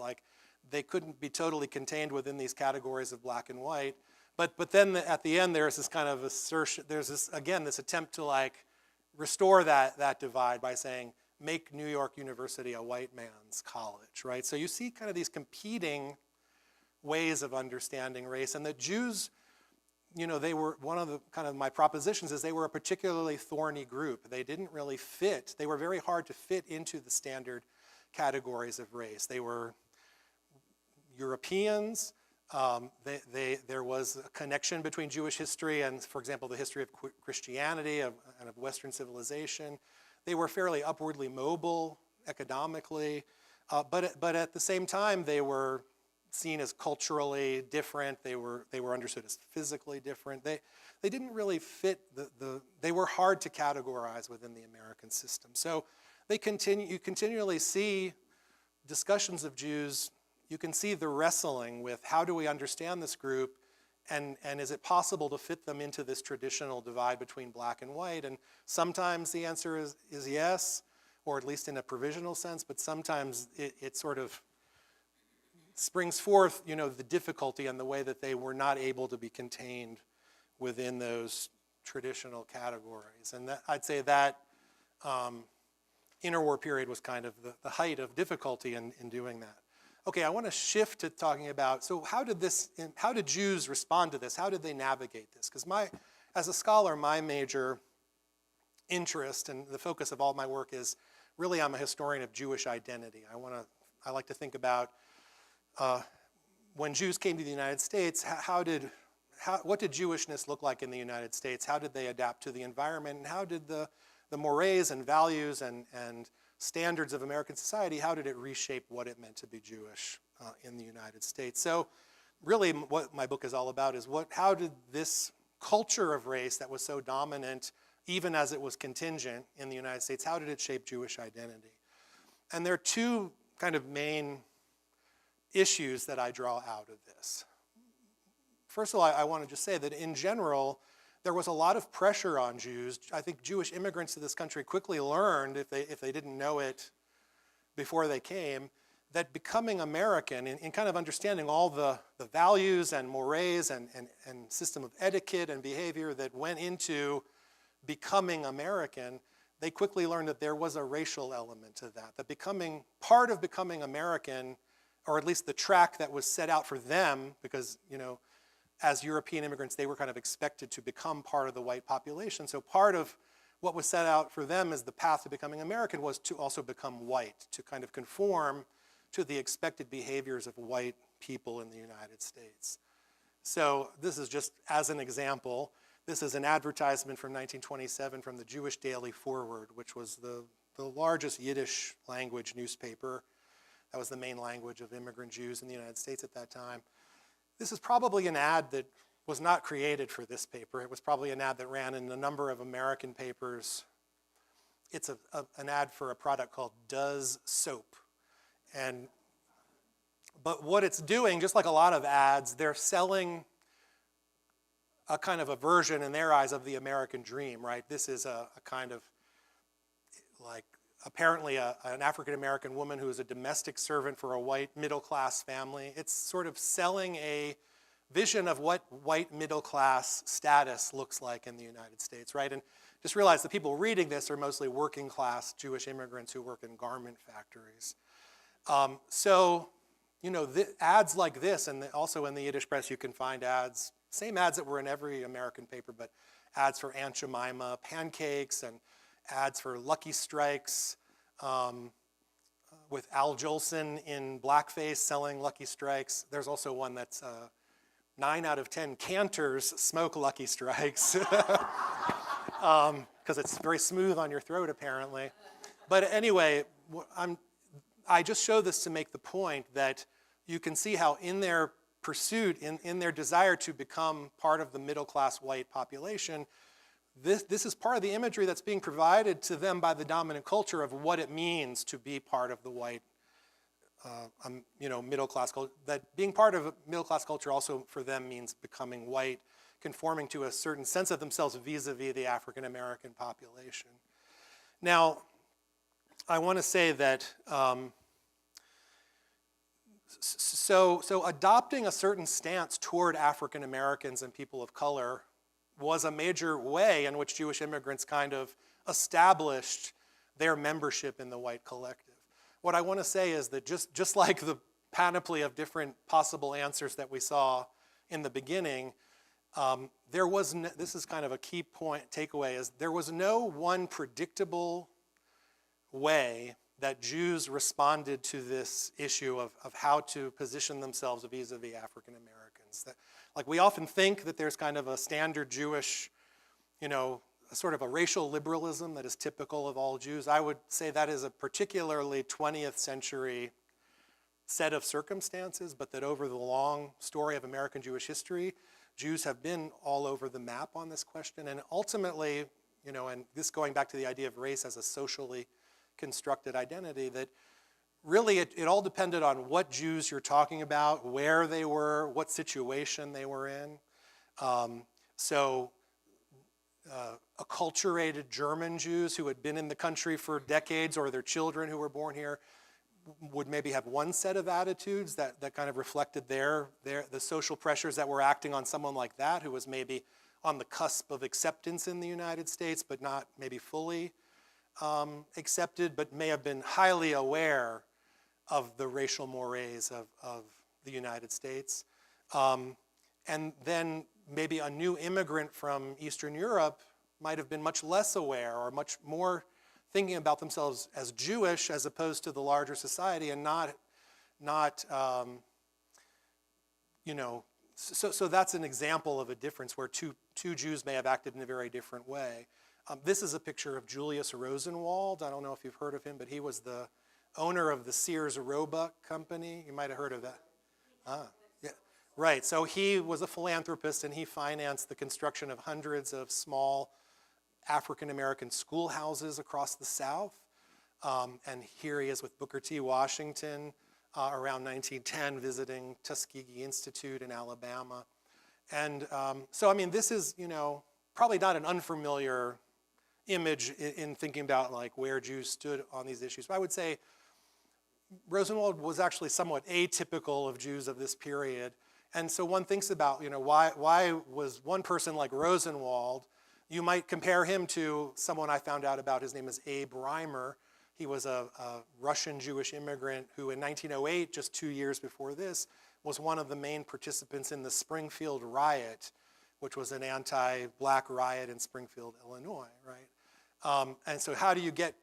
S3: they couldn't be totally contained within these categories of black and white. But then at the end there's this kind of assertion. There's this attempt to restore that divide by saying make New York University a white man's college, right? So you see kind of these competing ways of understanding race, and that Jews, they were one of the kind of my propositions is they were a particularly thorny group. They didn't really fit. They were very hard to fit into the standard categories of race. They were Europeans. There was a connection between Jewish history and, for example, the history of Christianity and of Western civilization. They were fairly upwardly mobile economically, but at the same time they were seen as culturally different. They were understood as physically different. They didn't really fit they were hard to categorize within the American system. So you continually see discussions of Jews. You can see the wrestling with how do we understand this group, and is it possible to fit them into this traditional divide between black and white? And sometimes the answer is yes, or at least in a provisional sense, but sometimes it sort of springs forth, the difficulty and the way that they were not able to be contained within those traditional categories. And I'd say that interwar period was kind of the height of difficulty in doing that. Okay, I want to shift to talking about, so how did Jews respond to this? How did they navigate this? Because as a scholar, my major interest and the focus of all my work is, really I'm a historian of Jewish identity. I like to think about when Jews came to the United States, what did Jewishness look like in the United States? How did they adapt to the environment? And how did the mores and values and standards of American society, how did it reshape what it meant to be Jewish in the United States? So really what my book is all about is how did this culture of race that was so dominant, even as it was contingent in the United States, how did it shape Jewish identity? And there are two kind of main issues that I draw out of this. First of all, I want to just say that in general, there was a lot of pressure on Jews. I think Jewish immigrants to this country quickly learned, if they didn't know it before they came, that becoming American, in kind of understanding all the values and mores and system of etiquette and behavior that went into becoming American, they quickly learned that there was a racial element to that. That part of becoming American, or at least the track that was set out for them, because, as European immigrants, they were kind of expected to become part of the white population. So part of what was set out for them as the path to becoming American was to also become white, to kind of conform to the expected behaviors of white people in the United States. So this is just as an example. This is an advertisement from 1927 from the Jewish Daily Forward, which was the largest Yiddish language newspaper. That was the main language of immigrant Jews in the United States at that time. This is probably an ad that was not created for this paper. It was probably an ad that ran in a number of American papers. It's an ad for a product called Does Soap. But what it's doing, just like a lot of ads, they're selling a kind of a version in their eyes of the American dream, right? This is a kind of like apparently an African-American woman who is a domestic servant for a white middle-class family. It's sort of selling a vision of what white middle-class status looks like in the United States, right? And just realize the people reading this are mostly working-class Jewish immigrants who work in garment factories. Ads like this, and also in the Yiddish press you can find ads, same ads that were in every American paper, but ads for Aunt Jemima pancakes and ads for Lucky Strikes with Al Jolson in blackface selling Lucky Strikes. There's also one that's 9 out of 10 cantors smoke Lucky Strikes because it's very smooth on your throat apparently. But anyway, I just show this to make the point that you can see how in their pursuit, in their desire to become part of the middle-class white population, this is part of the imagery that's being provided to them by the dominant culture of what it means to be part of the white, middle-class culture. That being part of a middle-class culture also for them means becoming white, conforming to a certain sense of themselves vis-a-vis the African-American population. Now, I want to say that so adopting a certain stance toward African Americans and people of color was a major way in which Jewish immigrants kind of established their membership in the white collective. What I want to say is that just like the panoply of different possible answers that we saw in the beginning, this is kind of a key point, takeaway, is there was no one predictable way that Jews responded to this issue of how to position themselves vis-a-vis African Americans. Like we often think that there's kind of a standard Jewish, a sort of a racial liberalism that is typical of all Jews. I would say that is a particularly 20th century set of circumstances, but that over the long story of American Jewish history, Jews have been all over the map on this question. And ultimately, and this going back to the idea of race as a socially constructed identity, that really it all depended on what Jews you're talking about, where they were, what situation they were in. Acculturated German Jews who had been in the country for decades, or their children who were born here, would maybe have one set of attitudes that kind of reflected the social pressures that were acting on someone like that, who was maybe on the cusp of acceptance in the United States, but not maybe fully accepted, but may have been highly aware of the racial mores of the United States. And then maybe a new immigrant from Eastern Europe might have been much less aware, or much more thinking about themselves as Jewish as opposed to the larger society, and so that's an example of a difference where two Jews may have acted in a very different way. This is a picture of Julius Rosenwald. I don't know if you've heard of him, but he was the owner of the Sears Roebuck Company. You might have heard of that. Yeah, right. So he was a philanthropist, and he financed the construction of hundreds of small African-American schoolhouses across the South. And here he is with Booker T. Washington around 1910 visiting Tuskegee Institute in Alabama. And this is, probably not an unfamiliar image in thinking about like where Jews stood on these issues. But I would say Rosenwald was actually somewhat atypical of Jews of this period. And so one thinks about, why was one person like Rosenwald? You might compare him to someone I found out about. His name is Abe Reimer. He was a Russian Jewish immigrant who in 1908, just 2 years before this, was one of the main participants in the Springfield riot, which was an anti-black riot in Springfield, Illinois, right? And so how do you get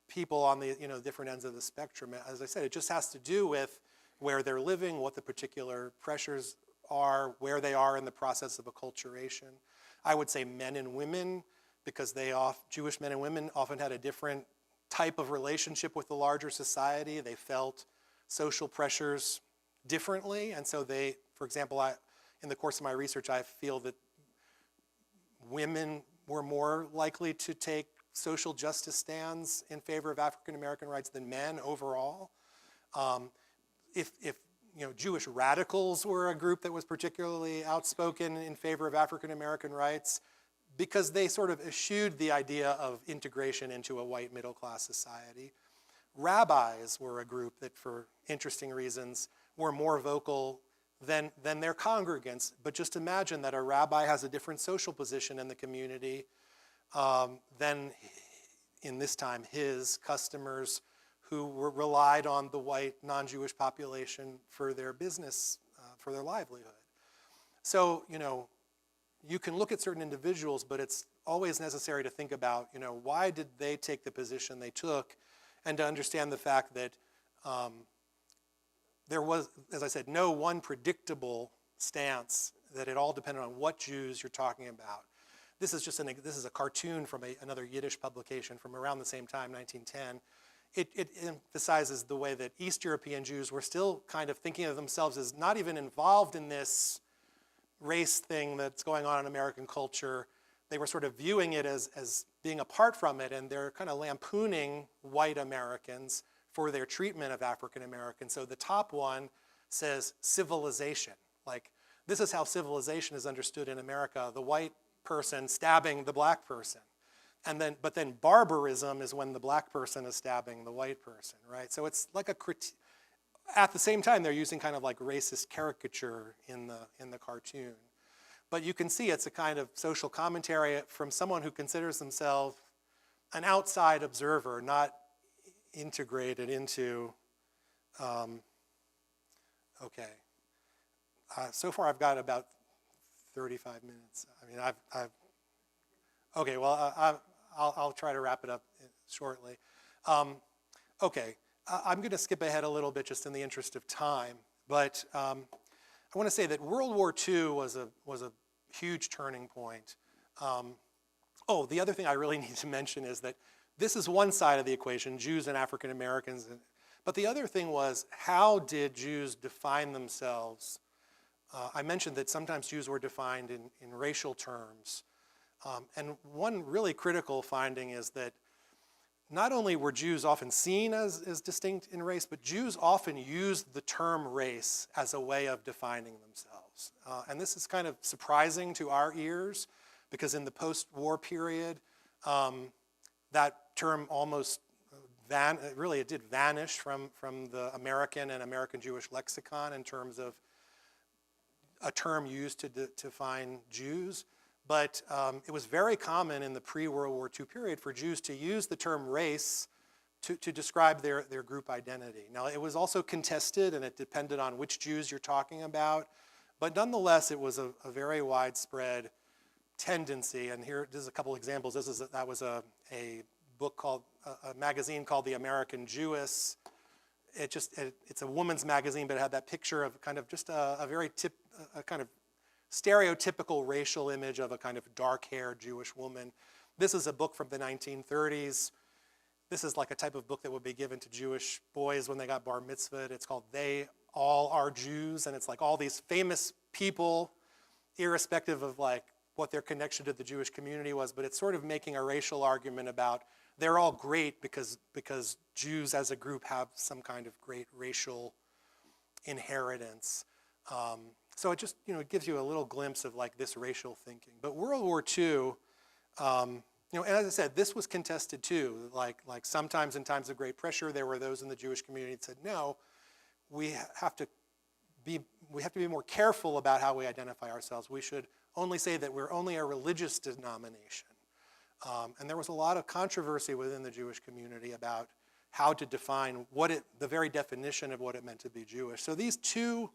S3: people on the different ends of the spectrum? As I said, it just has to do with where they're living, what the particular pressures are, where they are in the process of acculturation. I would say men and women, because Jewish men and women often had a different type of relationship with the larger society. They felt social pressures differently, and so they, for example, in the course of my research, I feel that women were more likely to take social justice stands in favor of African American rights than men overall. If Jewish radicals were a group that was particularly outspoken in favor of African American rights, because they sort of eschewed the idea of integration into a white middle class society. Rabbis were a group that, for interesting reasons, were more vocal than their congregants. But just imagine that a rabbi has a different social position in the community than, in this time, his customers who relied on the white non-Jewish population for their business, for their livelihood. So, you can look at certain individuals, but it's always necessary to think about, why did they take the position they took, and to understand the fact that there was, as I said, no one predictable stance, that it all depended on what Jews you're talking about. This is just this is a cartoon from another Yiddish publication from around the same time, 1910. It emphasizes the way that East European Jews were still kind of thinking of themselves as not even involved in this race thing that's going on in American culture. They were sort of viewing it as being apart from it, and they're kind of lampooning white Americans for their treatment of African Americans. So the top one says civilization. Like, this is how civilization is understood in America, the white person stabbing the black person. But then barbarism is when the black person is stabbing the white person, right? So it's like a critique. At the same time, they're using kind of like racist caricature in the cartoon. But you can see it's a kind of social commentary from someone who considers themselves an outside observer, not integrated into, okay. So far I've got about 35 minutes. I mean, okay, well, I'll try to wrap it up shortly. Okay, I'm going to skip ahead a little bit just in the interest of time, but I want to say that World War II was a huge turning point. The other thing I really need to mention is that this is one side of the equation, Jews and African Americans, but the other thing was, how did Jews define themselves? I mentioned that sometimes Jews were defined in racial terms. And one really critical finding is that not only were Jews often seen as distinct in race, but Jews often used the term race as a way of defining themselves. And this is kind of surprising to our ears, because in the post-war period, that term almost it did vanish from the American and American Jewish lexicon in terms of a term used to define Jews. But it was very common in the pre-World War II period for Jews to use the term race to describe their group identity. Now, it was also contested, and it depended on which Jews you're talking about. But nonetheless, it was a very widespread tendency. And there's a couple examples. That was a book called, a magazine called The American Jewess. It's a woman's magazine, but it had that picture of kind of just a very kind of stereotypical racial image of a kind of dark-haired Jewish woman. This is a book from the 1930s. This is like a type of book that would be given to Jewish boys when they got bar mitzvahed. It's called They All Are Jews, and it's like all these famous people, irrespective of like what their connection to the Jewish community was, but it's sort of making a racial argument about they're all great because Jews as a group have some kind of great racial inheritance. So it just, it gives you a little glimpse of like this racial thinking. But World War II, and as I said, this was contested too. Like sometimes in times of great pressure, there were those in the Jewish community that said, no, we have to be more careful about how we identify ourselves. We should only say that we're only a religious denomination. And there was a lot of controversy within the Jewish community about how to define the very definition of what it meant to be Jewish. So these two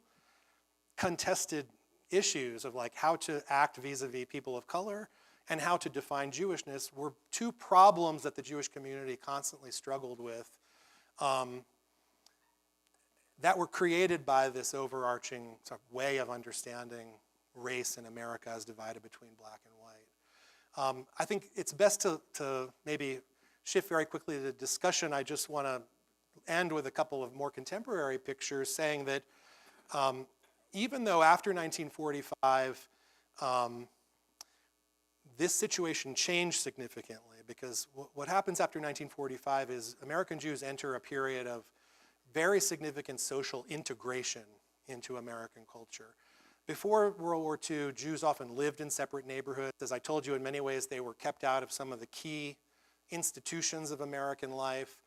S3: contested issues of like how to act vis-a-vis people of color and how to define Jewishness were two problems that the Jewish community constantly struggled with, that were created by this overarching sort of way of understanding race in America as divided between black and white. I think it's best to maybe shift very quickly to the discussion. I just want to end with a couple of more contemporary pictures saying that even though after 1945, this situation changed significantly, because what happens after 1945 is American Jews enter a period of very significant social integration into American culture. Before World War II, Jews often lived in separate neighborhoods. As I told you, in many ways, they were kept out of some of the key institutions of American life.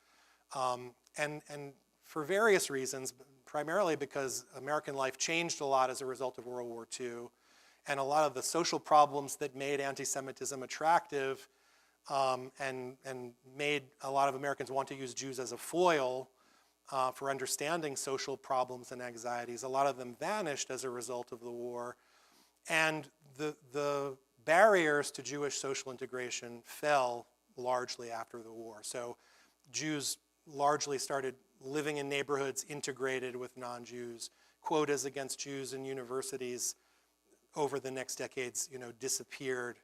S3: And for various reasons, primarily because American life changed a lot as a result of World War II, and a lot of the social problems that made anti-Semitism attractive and made a lot of Americans want to use Jews as a foil for understanding social problems and anxieties. A lot of them vanished as a result of the war. And the barriers to Jewish social integration fell largely after the war. So Jews largely started living in neighborhoods integrated with non-Jews. Quotas against Jews in universities over the next decades, disappeared,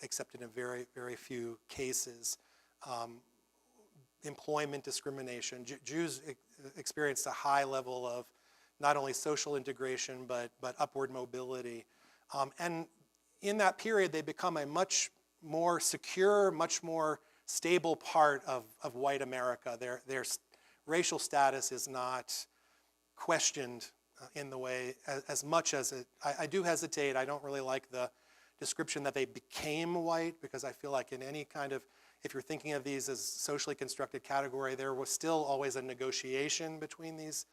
S3: except in a very, very few cases. Employment discrimination. Jews experienced a high level of not only social integration, but upward mobility. And in that period, they become a much more secure, much more stable part of white America. Their racial status is not questioned in the way as much as it. I do hesitate. I don't really like the description that they became white, because I feel like in any kind of, if you're thinking of these as socially constructed category, there was still always a negotiation between these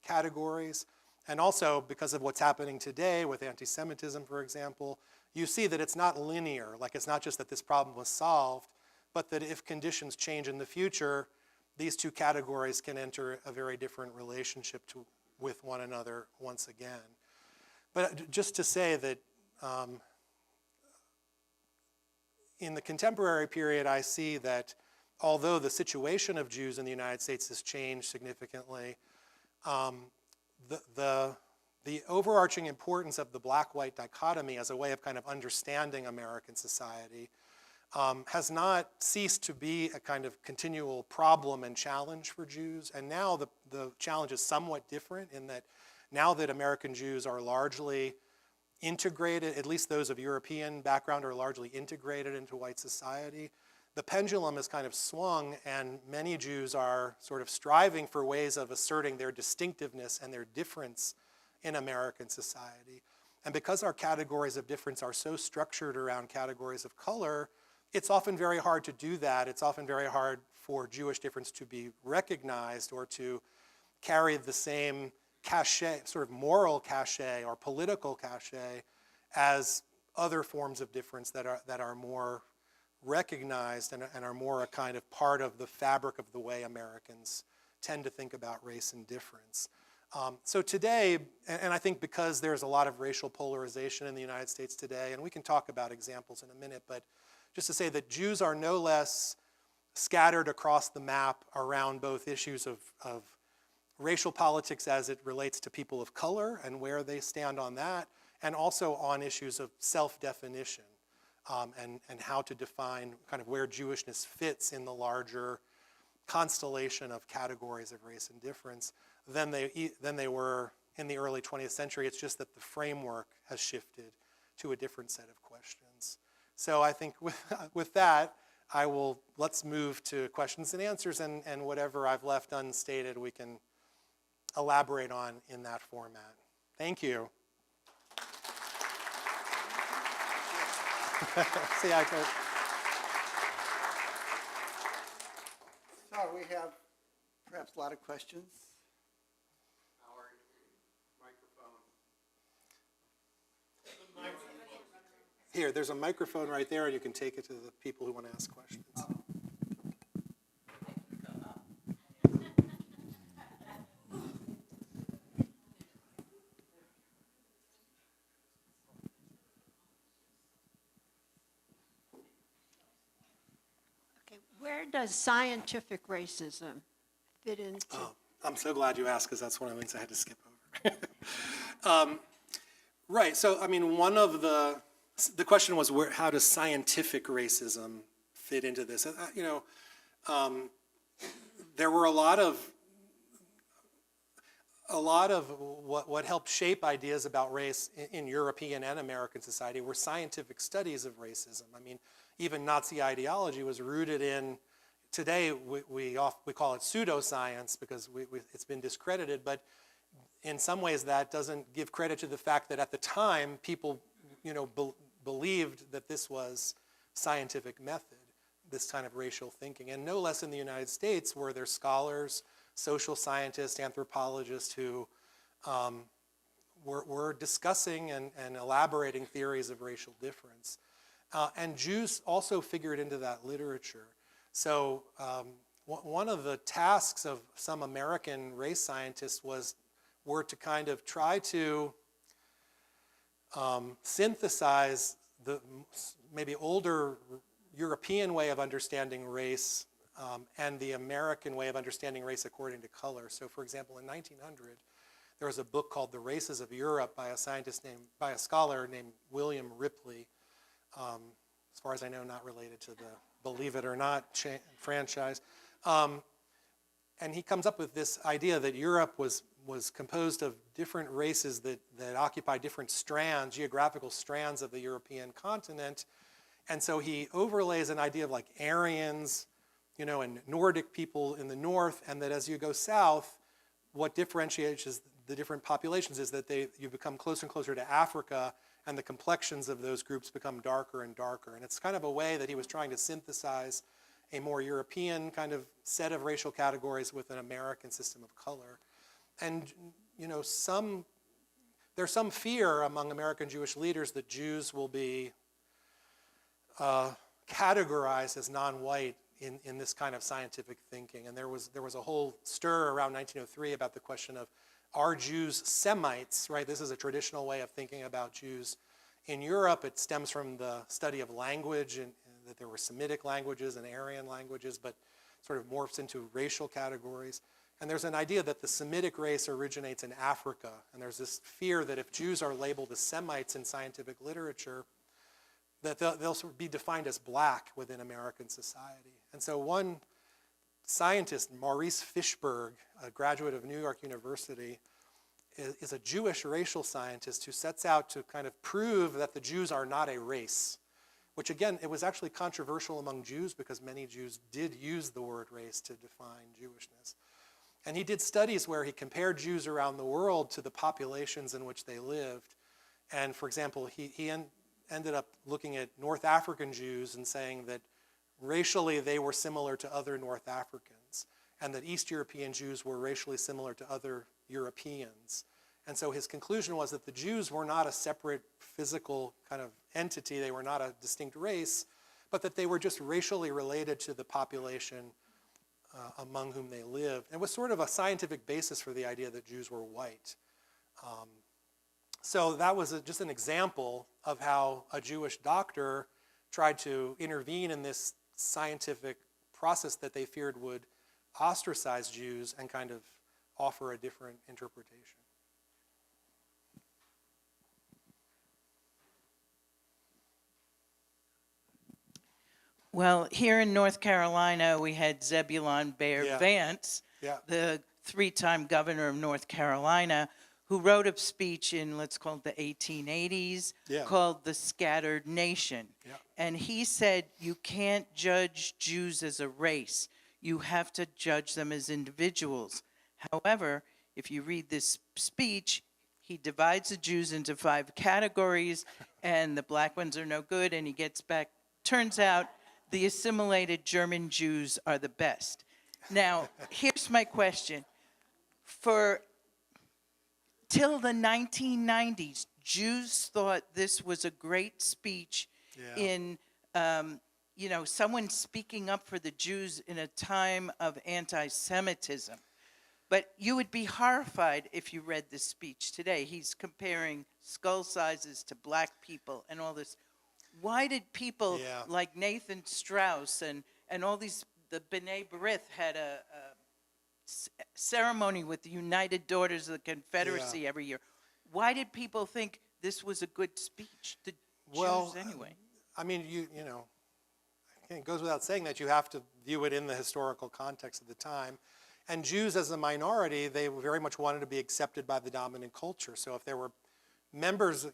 S3: categories. And also, because of what's happening today with anti-Semitism, for example, you see that it's not linear. Like, it's not just that this problem was solved, but that if conditions change in the future, these two categories can enter a very different relationship with one another once again. But just to say that in the contemporary period, I see that although the situation of Jews in the United States has changed significantly, the overarching importance of the black-white dichotomy as a way of kind of understanding American society has not ceased to be a kind of continual problem and challenge for Jews. And now the challenge is somewhat different in that now that American Jews are largely integrated, at least those of European background are largely integrated into white society, the pendulum has kind of swung, and many Jews are sort of striving for ways of asserting their distinctiveness and their difference in American society. And because our categories of difference are so structured around categories of color, it's often very hard to do that. It's often very hard for Jewish difference to be recognized or to carry the same cachet, sort of moral cachet or political cachet, as other forms of difference that are more recognized and are more a kind of part of the fabric of the way Americans tend to think about race and difference. So today, and I think because there's a lot of racial polarization in the United States today, and we can talk about examples in a minute, but just to say that Jews are no less scattered across the map around both issues of racial politics as it relates to people of color and where they stand on that, and also on issues of self-definition and how to define kind of where Jewishness fits in the larger constellation of categories of race and difference than they were in the early 20th century. It's just that the framework has shifted to a different set of questions. So I think with that, let's move to questions and answers, and whatever I've left unstated, we can elaborate on in that format. Thank you. Thank you. See, I could.
S2: So we have perhaps a lot of questions.
S1: Howard, microphone.
S3: Here, there's a microphone right there, and you can take it to the people who want to ask questions.
S4: Okay, where does scientific racism fit into?
S3: Oh, I'm so glad you asked, because that's one of the things I had to skip over. Right, so I mean, one of the question was, how does scientific racism fit into this? There were a lot of what helped shape ideas about race in European and American society were scientific studies of racism. I mean, even Nazi ideology was rooted in, today we call it pseudoscience because it's been discredited, but in some ways that doesn't give credit to the fact that at the time people believed that this was scientific method, this kind of racial thinking. And no less in the United States were there scholars, social scientists, anthropologists who were discussing and elaborating theories of racial difference. And Jews also figured into that literature. So one of the tasks of some American race scientists were to kind of try to synthesize the maybe older European way of understanding race and the American way of understanding race according to color. So for example, in 1900, there was a book called The Races of Europe by a scholar named William Ripley. As far as I know, not related to the Believe It or Not franchise. And he comes up with this idea that Europe was composed of different races that occupy different strands, geographical strands of the European continent. And so he overlays an idea of like Aryans, and Nordic people in the north, and that as you go south, what differentiates the different populations is that you become closer and closer to Africa, and the complexions of those groups become darker and darker. And it's kind of a way that he was trying to synthesize a more European kind of set of racial categories with an American system of color. And there's some fear among American Jewish leaders that Jews will be categorized as non-white in this kind of scientific thinking. And there was a whole stir around 1903 about the question of, are Jews Semites, right? This is a traditional way of thinking about Jews. In Europe, it stems from the study of language, and that there were Semitic languages and Aryan languages, but sort of morphs into racial categories. And there's an idea that the Semitic race originates in Africa, and there's this fear that if Jews are labeled as Semites in scientific literature, that they'll sort of be defined as black within American society. And so one scientist, Maurice Fishberg, a graduate of New York University, is a Jewish racial scientist who sets out to kind of prove that the Jews are not a race, which again, it was actually controversial among Jews because many Jews did use the word race to define Jewishness. And he did studies where he compared Jews around the world to the populations in which they lived. And for example, he ended up looking at North African Jews and saying that racially they were similar to other North Africans, and that East European Jews were racially similar to other Europeans. And so his conclusion was that the Jews were not a separate physical kind of entity, they were not a distinct race, but that they were just racially related to the population among whom they lived. It was sort of a scientific basis for the idea that Jews were white. So that was just an example of how a Jewish doctor tried to intervene in this scientific process that they feared would ostracize Jews and kind of offer a different interpretation.
S5: Well, here in North Carolina, we had Zebulon Bear
S3: Yeah.
S5: Vance,
S3: Yeah.
S5: the three-time governor of North Carolina, who wrote a speech in, let's call it the 1880s,
S3: Yeah.
S5: called The Scattered Nation.
S3: Yeah.
S5: And he said, you can't judge Jews as a race. You have to judge them as individuals. However, if you read this speech, he divides the Jews into 5 categories, and the black ones are no good, and he gets back. Turns out the assimilated German Jews are the best. Now, here's my question. For till the 1990s, Jews thought this was a great speech in, someone speaking up for the Jews in a time of anti-Semitism. But you would be horrified if you read this speech today. He's comparing skull sizes to black people and all this. Why did people like Nathan Strauss and all these, the B'nai B'rith had a ceremony with the United Daughters of the Confederacy every year. Why did people think this was a good speech? The Jews, anyway.
S3: I mean, it goes without saying that you have to view it in the historical context of the time. And Jews as a minority, they very much wanted to be accepted by the dominant culture. So if there were members,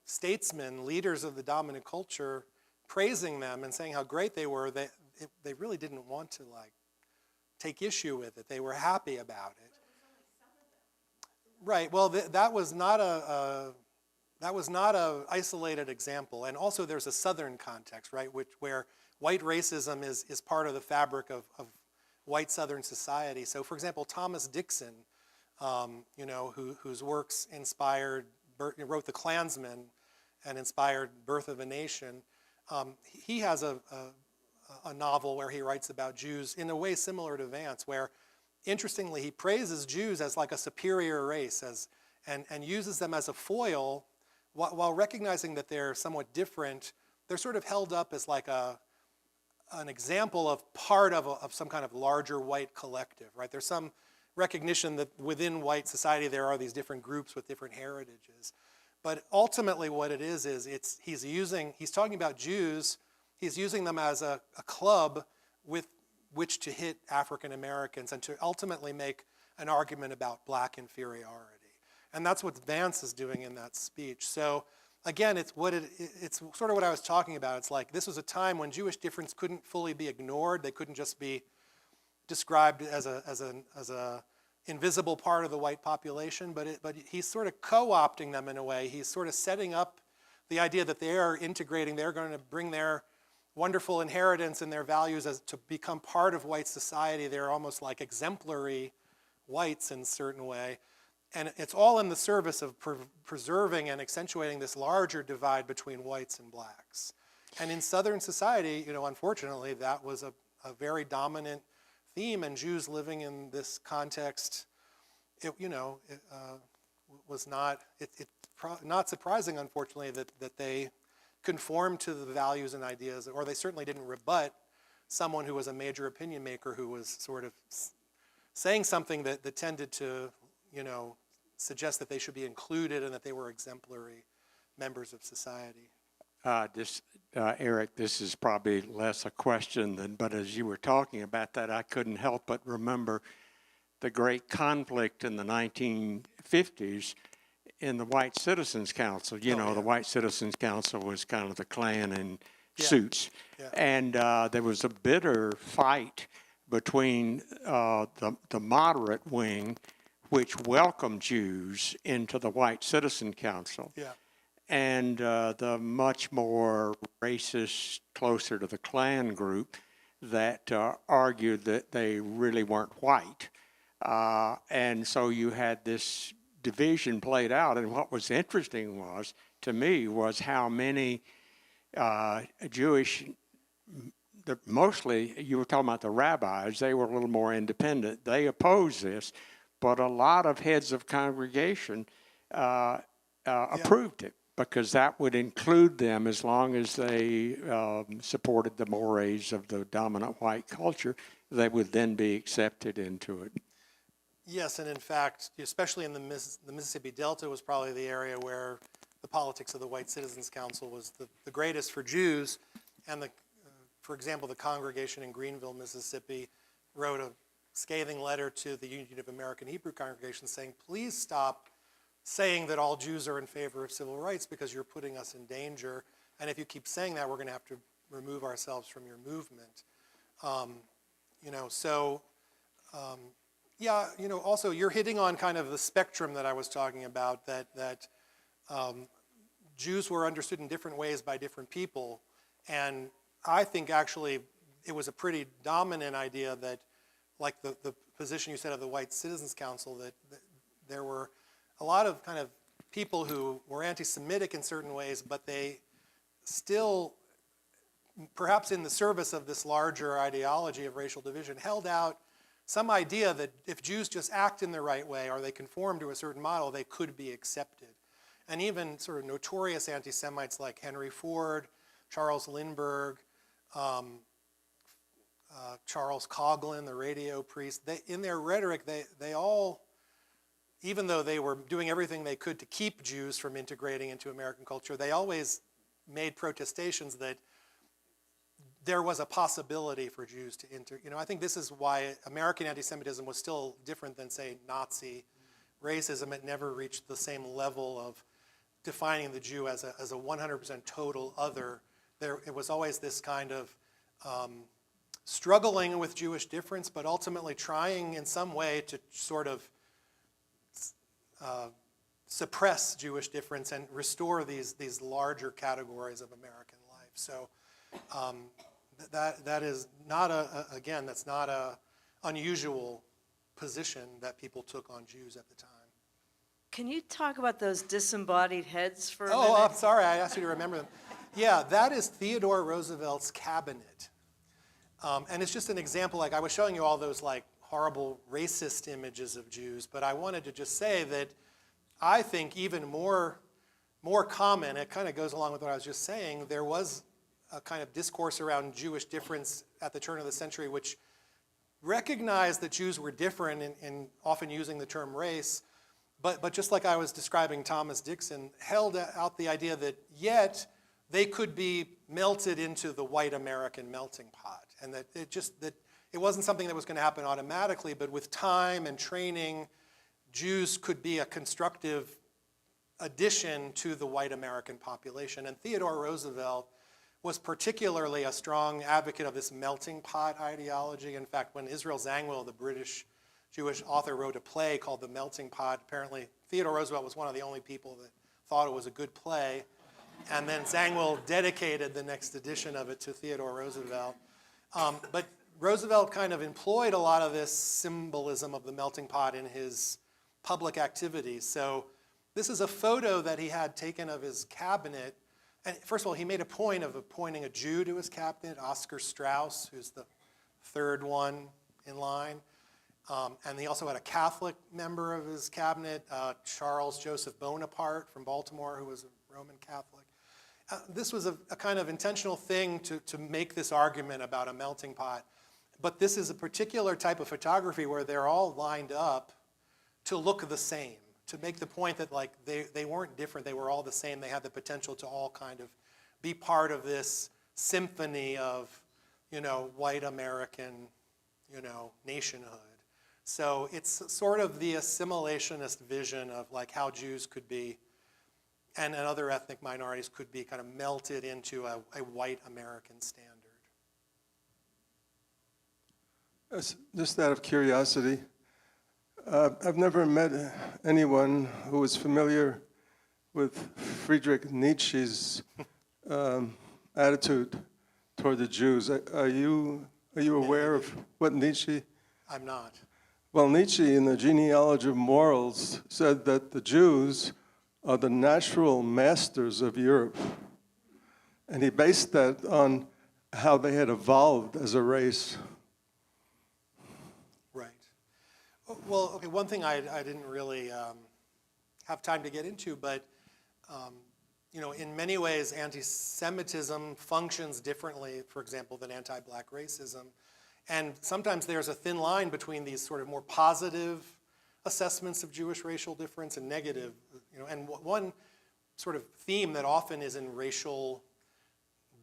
S3: statesmen, leaders of the dominant culture praising them and saying how great they were, they really didn't want to take issue with it. They were happy about it. Right. Well, that was not a isolated example. And also, there's a Southern context, right, where white racism is part of the fabric of white Southern society. So, for example, Thomas Dixon, whose works wrote The Klansman and inspired Birth of a Nation. He has a novel where he writes about Jews in a way similar to Vance, where, interestingly, he praises Jews as like a superior race and uses them as a foil while recognizing that they're somewhat different. They're sort of held up as like an example of part of some kind of larger white collective, right? There's some recognition that within white society there are these different groups with different heritages. But ultimately what it is he's talking about Jews. He's using them as a club with which to hit African Americans and to ultimately make an argument about black inferiority. And that's what Vance is doing in that speech. So again, it's sort of what I was talking about. It's like this was a time when Jewish difference couldn't fully be ignored. They couldn't just be described as a invisible part of the white population, but he's sort of co-opting them in a way. He's sort of setting up the idea that they are integrating, they're going to bring their wonderful inheritance and their values to become part of white society. They're almost like exemplary whites in a certain way. And it's all in the service of preserving and accentuating this larger divide between whites and blacks. And in Southern society, unfortunately, that was a very dominant theme, and Jews living in this context, was not surprising, unfortunately, that they conformed to the values and ideas, or they certainly didn't rebut someone who was a major opinion maker who was sort of saying something that tended to, suggest that they should be included and that they were exemplary members of society.
S6: Eric, this is probably less a question but as you were talking about that, I couldn't help but remember the great conflict in the 1950s in the White Citizens Council. The White Citizens Council was kind of the Klan in suits. Yeah. And there was a bitter fight between the moderate wing, which welcomed Jews into the White Citizen Council. Yeah. And the much more racist, closer to the Klan group that argued that they really weren't white. And so you had this division played out. And what was interesting to me, was how many Jewish, mostly you were talking about the rabbis, they were a little more independent. They opposed this, but a lot of heads of congregation approved it, because that would include them as long as they supported the mores of the dominant white culture. They would then be accepted into it.
S3: Yes, and in fact, especially in the Mississippi Delta was probably the area where the politics of the White Citizens Council was the greatest for Jews. And for example, the congregation in Greenville, Mississippi, wrote a scathing letter to the Union of American Hebrew Congregations saying, please stop saying that all Jews are in favor of civil rights because you're putting us in danger. And if you keep saying that, we're going to have to remove ourselves from your movement. Yeah, also you're hitting on kind of the spectrum that I was talking about, that Jews were understood in different ways by different people. And I think actually it was a pretty dominant idea that, like the position you said of the White Citizens Council, that there were a lot of kind of people who were anti-Semitic in certain ways, but they still, perhaps in the service of this larger ideology of racial division, held out some idea that if Jews just act in the right way or they conform to a certain model, they could be accepted. And even sort of notorious anti-Semites like Henry Ford, Charles Lindbergh, Charles Coughlin, the radio priest, in their rhetoric, they all, even though they were doing everything they could to keep Jews from integrating into American culture, they always made protestations that there was a possibility for Jews to enter. I think this is why American anti-Semitism was still different than, say, Nazi racism. It never reached the same level of defining the Jew as a 100% total other. It was always this kind of struggling with Jewish difference, but ultimately trying in some way to sort of suppress Jewish difference and restore these larger categories of American life. So that is not that's not a unusual position that people took on Jews at the time.
S7: Can you talk about those disembodied heads for a minute?
S3: Oh, I'm sorry, I asked you to remember them. Yeah, that is Theodore Roosevelt's cabinet. And it's just an example, like I was showing you all those like horrible racist images of Jews, but I wanted to just say that I think even more common, it kind of goes along with what I was just saying, there was a kind of discourse around Jewish difference at the turn of the century which recognized that Jews were different in often using the term race, but just like I was describing Thomas Dixon, held out the idea that yet they could be melted into the white American melting pot, and that it wasn't something that was going to happen automatically, but with time and training, Jews could be a constructive addition to the white American population. And Theodore Roosevelt was particularly a strong advocate of this melting pot ideology. In fact, when Israel Zangwill, the British Jewish author, wrote a play called The Melting Pot, apparently Theodore Roosevelt was one of the only people that thought it was a good play. And then Zangwill dedicated the next edition of it to Theodore Roosevelt. But Roosevelt kind of employed a lot of this symbolism of the melting pot in his public activities. So this is a photo that he had taken of his cabinet. And first of all, he made a point of appointing a Jew to his cabinet, Oscar Strauss, who's the third one in line. And he also had a Catholic member of his cabinet, Charles Joseph Bonaparte from Baltimore, who was a Roman Catholic. This was a kind of intentional thing to make this argument about a melting pot. But this is a particular type of photography where they're all lined up to look the same, to make the point that like they weren't different, they were all the same. They had the potential to all kind of be part of this symphony of, white American, nationhood. So it's sort of the assimilationist vision of like how Jews could be, and other ethnic minorities could be kind of melted into a white American standard.
S8: Just out of curiosity, I've never met anyone who was familiar with Friedrich Nietzsche's attitude toward the Jews. Are you aware of what Nietzsche?
S3: I'm not.
S8: Well, Nietzsche, in the Genealogy of Morals, said that the Jews are the natural masters of Europe. And he based that on how they had evolved as a race.
S3: Right. Well, okay, one thing I didn't really have time to get into, but in many ways, anti-Semitism functions differently, for example, than anti-black racism. And sometimes there's a thin line between these sort of more positive assessments of Jewish racial difference and negative. And one sort of theme that often is in racial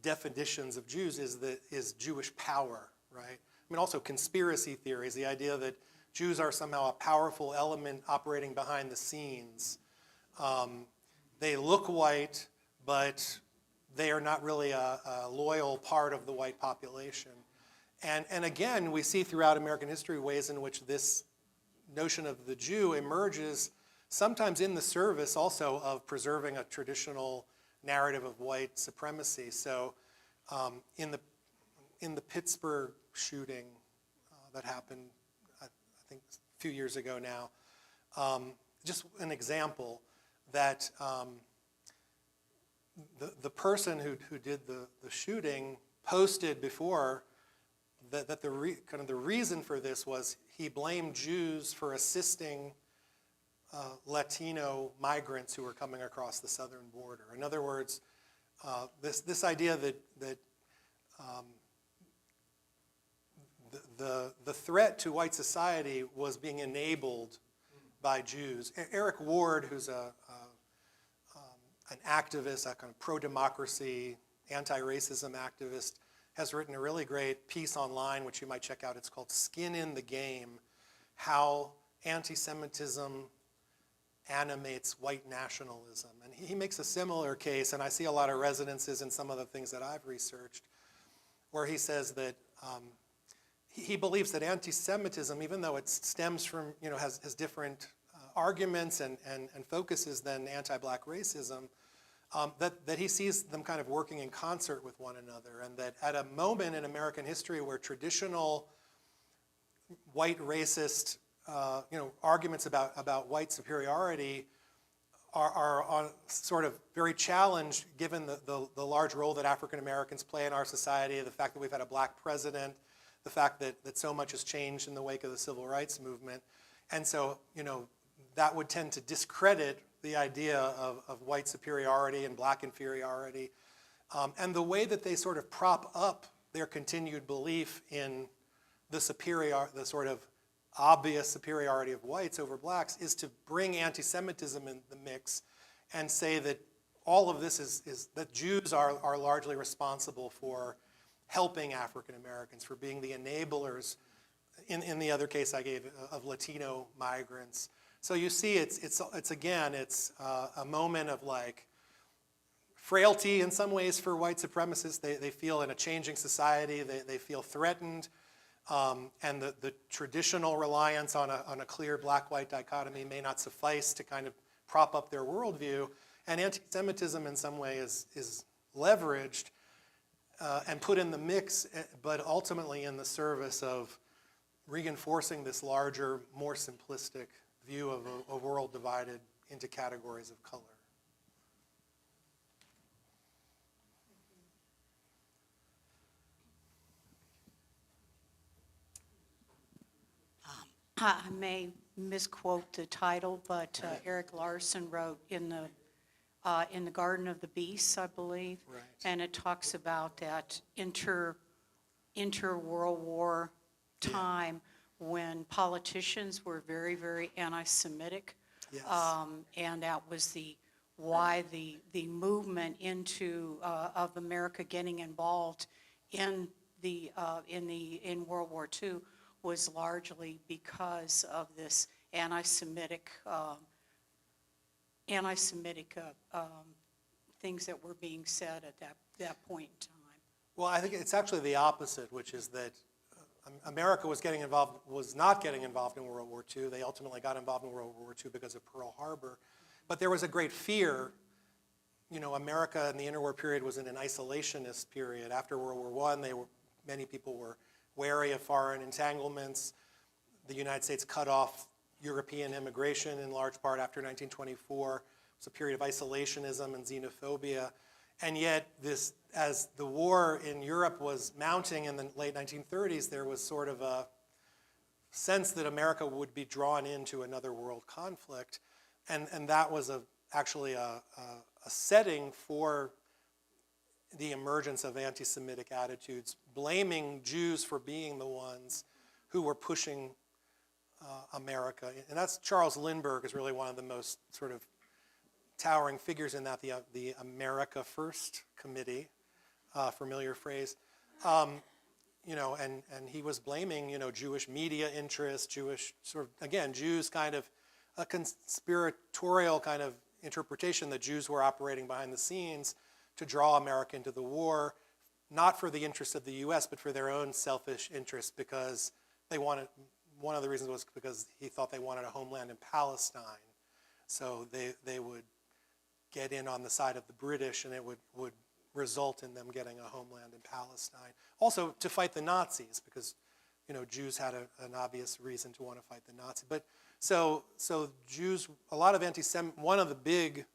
S3: definitions of Jews is Jewish power, right? I mean, also conspiracy theories, the idea that Jews are somehow a powerful element operating behind the scenes. They look white, but they are not really a loyal part of the white population. And again, we see throughout American history ways in which this notion of the Jew emerges sometimes in the service also of preserving a traditional narrative of white supremacy. So in the Pittsburgh shooting that happened, I think a few years ago now, just an example that the person who did the shooting posted before that the reason for this was he blamed Jews for assisting Latino migrants who were coming across the southern border. In other words, this idea that the threat to white society was being enabled by Jews. Eric Ward, who's an activist, a kind of pro-democracy, anti-racism activist, has written a really great piece online, which you might check out. It's called Skin in the Game, How Anti-Semitism Animates White Nationalism. And he makes a similar case, and I see a lot of resonances in some of the things that I've researched, where he says that he believes that anti-Semitism, even though it stems from, has different arguments and focuses than anti-black racism, that he sees them kind of working in concert with one another, and that at a moment in American history where traditional white racist arguments about white superiority are on sort of very challenged given the large role that African Americans play in our society, the fact that we've had a black president, the fact that so much has changed in the wake of the civil rights movement. And so, that would tend to discredit the idea of white superiority and black inferiority. And the way that they sort of prop up their continued belief in the sort of obvious superiority of whites over blacks is to bring anti-Semitism in the mix and say that all of this is that Jews are largely responsible for helping African Americans, for being the enablers, in the other case I gave, of Latino migrants. So you see, it's a moment of like frailty in some ways for white supremacists. They feel in a changing society, they feel threatened, and the traditional reliance on a clear black-white dichotomy may not suffice to kind of prop up their worldview. And anti-Semitism in some way is leveraged and put in the mix, but ultimately in the service of reinforcing this larger, more simplistic view of a world divided into categories of color.
S9: I may misquote the title, but Eric Larson wrote in the Garden of the Beasts, I believe,
S3: Right.
S9: and it talks about that inter-World War time when politicians were very, very anti-Semitic.
S3: Yes.
S9: And that was why the movement of America getting involved in World War II was largely because of this anti-Semitic things that were being said at that point in time.
S3: Well, I think it's actually the opposite, which is that America was not getting involved in World War II. They ultimately got involved in World War II because of Pearl Harbor. But there was a great fear. America in the interwar period was in an isolationist period. After World War I, many people were wary of foreign entanglements. The United States cut off European immigration in large part after 1924. It was a period of isolationism and xenophobia. And yet, as the war in Europe was mounting in the late 1930s, there was sort of a sense that America would be drawn into another world conflict. And that was actually a setting for the emergence of anti-Semitic attitudes, blaming Jews for being the ones who were pushing America. And that's Charles Lindbergh is really one of the most sort of towering figures in that, the America First Committee, familiar phrase. And he was blaming, Jewish media interests, Jewish Jews kind of a conspiratorial kind of interpretation that Jews were operating behind the scenes to draw America into the war, not for the interests of the U.S., but for their own selfish interests, because they wanted one of the reasons was because he thought they wanted a homeland in Palestine. So they would get in on the side of the British, and it would result in them getting a homeland in Palestine. Also to fight the Nazis, because Jews had an obvious reason to want to fight the Nazis. But so Jews, a lot of one of the big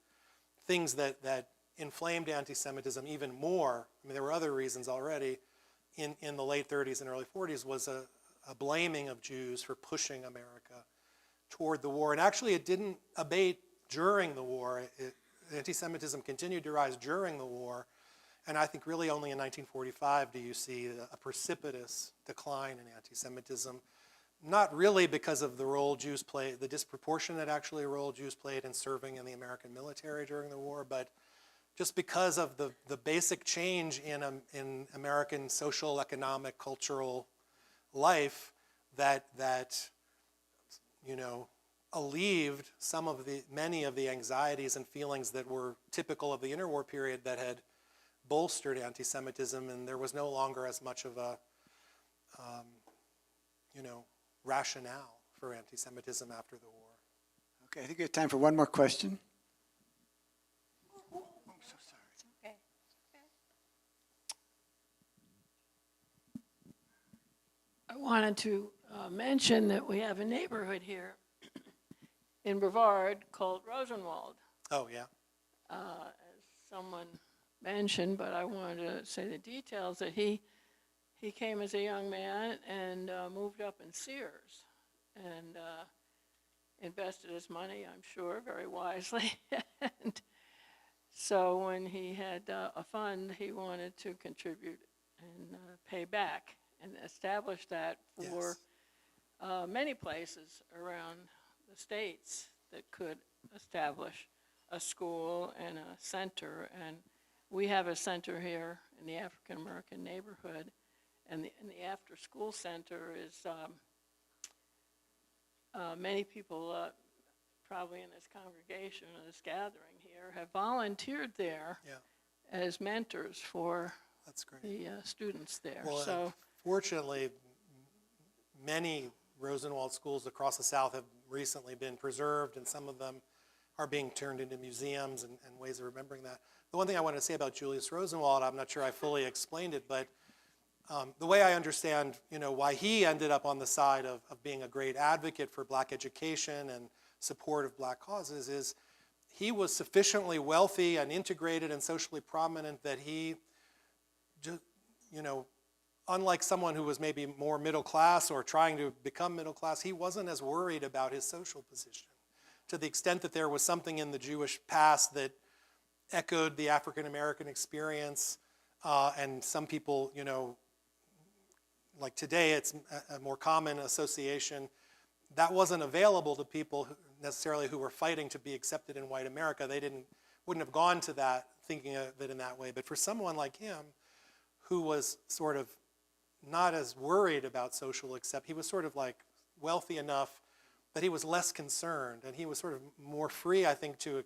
S3: things that inflamed anti-Semitism even more, I mean, there were other reasons already, in the late 30s and early 40s, was a blaming of Jews for pushing America toward the war. And actually it didn't abate during the war. Anti-Semitism continued to rise during the war. And I think really only in 1945 do you see a precipitous decline in anti-Semitism. Not really because of the role Jews played, the disproportionate actually role Jews played in serving in the American military during the war, but just because of the basic change in American social, economic, cultural life that alleviated many of the anxieties and feelings that were typical of the interwar period that had bolstered anti-Semitism, and there was no longer as much of a rationale for anti-Semitism after the war.
S2: Okay, I think we have time for one more question. I'm so sorry.
S10: I wanted to mention that we have a neighborhood here in Brevard called Rosenwald,
S3: Oh, yeah.
S10: as someone mentioned, but I wanted to say the details that he came as a young man and moved up in Sears and invested his money, I'm sure, very wisely. And so when he had a fund, he wanted to contribute and pay back, and establish that for many places around the states that could establish a school and a center. And we have a center here in the African American neighborhood, and the after school center is many people probably in this congregation or this gathering here have volunteered there as mentors for
S3: That's great.
S10: the students there.
S3: Well,
S10: So
S3: fortunately, many Rosenwald schools across the South have recently been preserved, and some of them are being turned into museums and ways of remembering that. The one thing I wanted to say about Julius Rosenwald, I'm not sure I fully explained it, but the way I understand, why he ended up on the side of being a great advocate for black education and support of black causes is he was sufficiently wealthy and integrated and socially prominent that he, unlike someone who was maybe more middle class or trying to become middle class, he wasn't as worried about his social position. To the extent that there was something in the Jewish past that echoed the African American experience, and some people, like today it's a more common association, that wasn't available to people necessarily who were fighting to be accepted in white America. They wouldn't have gone to that, thinking of it in that way. But for someone like him, who was sort of not as worried about social acceptance, he was sort of like wealthy enough that he was less concerned, and he was sort of more free, I think, to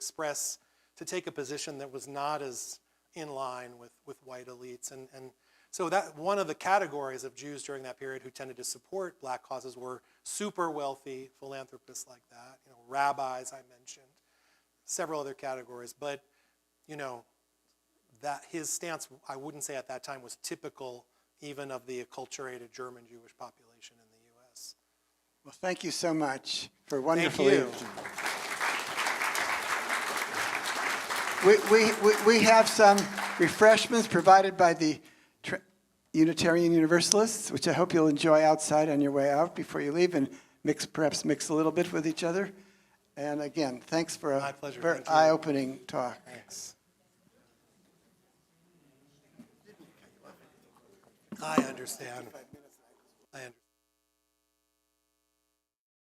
S3: take a position that was not as in line with white elites. And so that one of the categories of Jews during that period who tended to support black causes were super wealthy philanthropists like that, rabbis I mentioned, several other categories. But, that his stance, I wouldn't say at that time was typical even of the acculturated German Jewish population in the U.S.
S2: Well, thank you so much for a wonderful
S3: Thank
S2: evening. We have some refreshments provided by the Unitarian Universalists, which I hope you'll enjoy outside on your way out before you leave, and perhaps mix a little bit with each other. And again, thanks for a
S3: My pleasure.
S2: very
S3: Thank you.
S2: eye-opening talk.
S3: Thanks. I understand.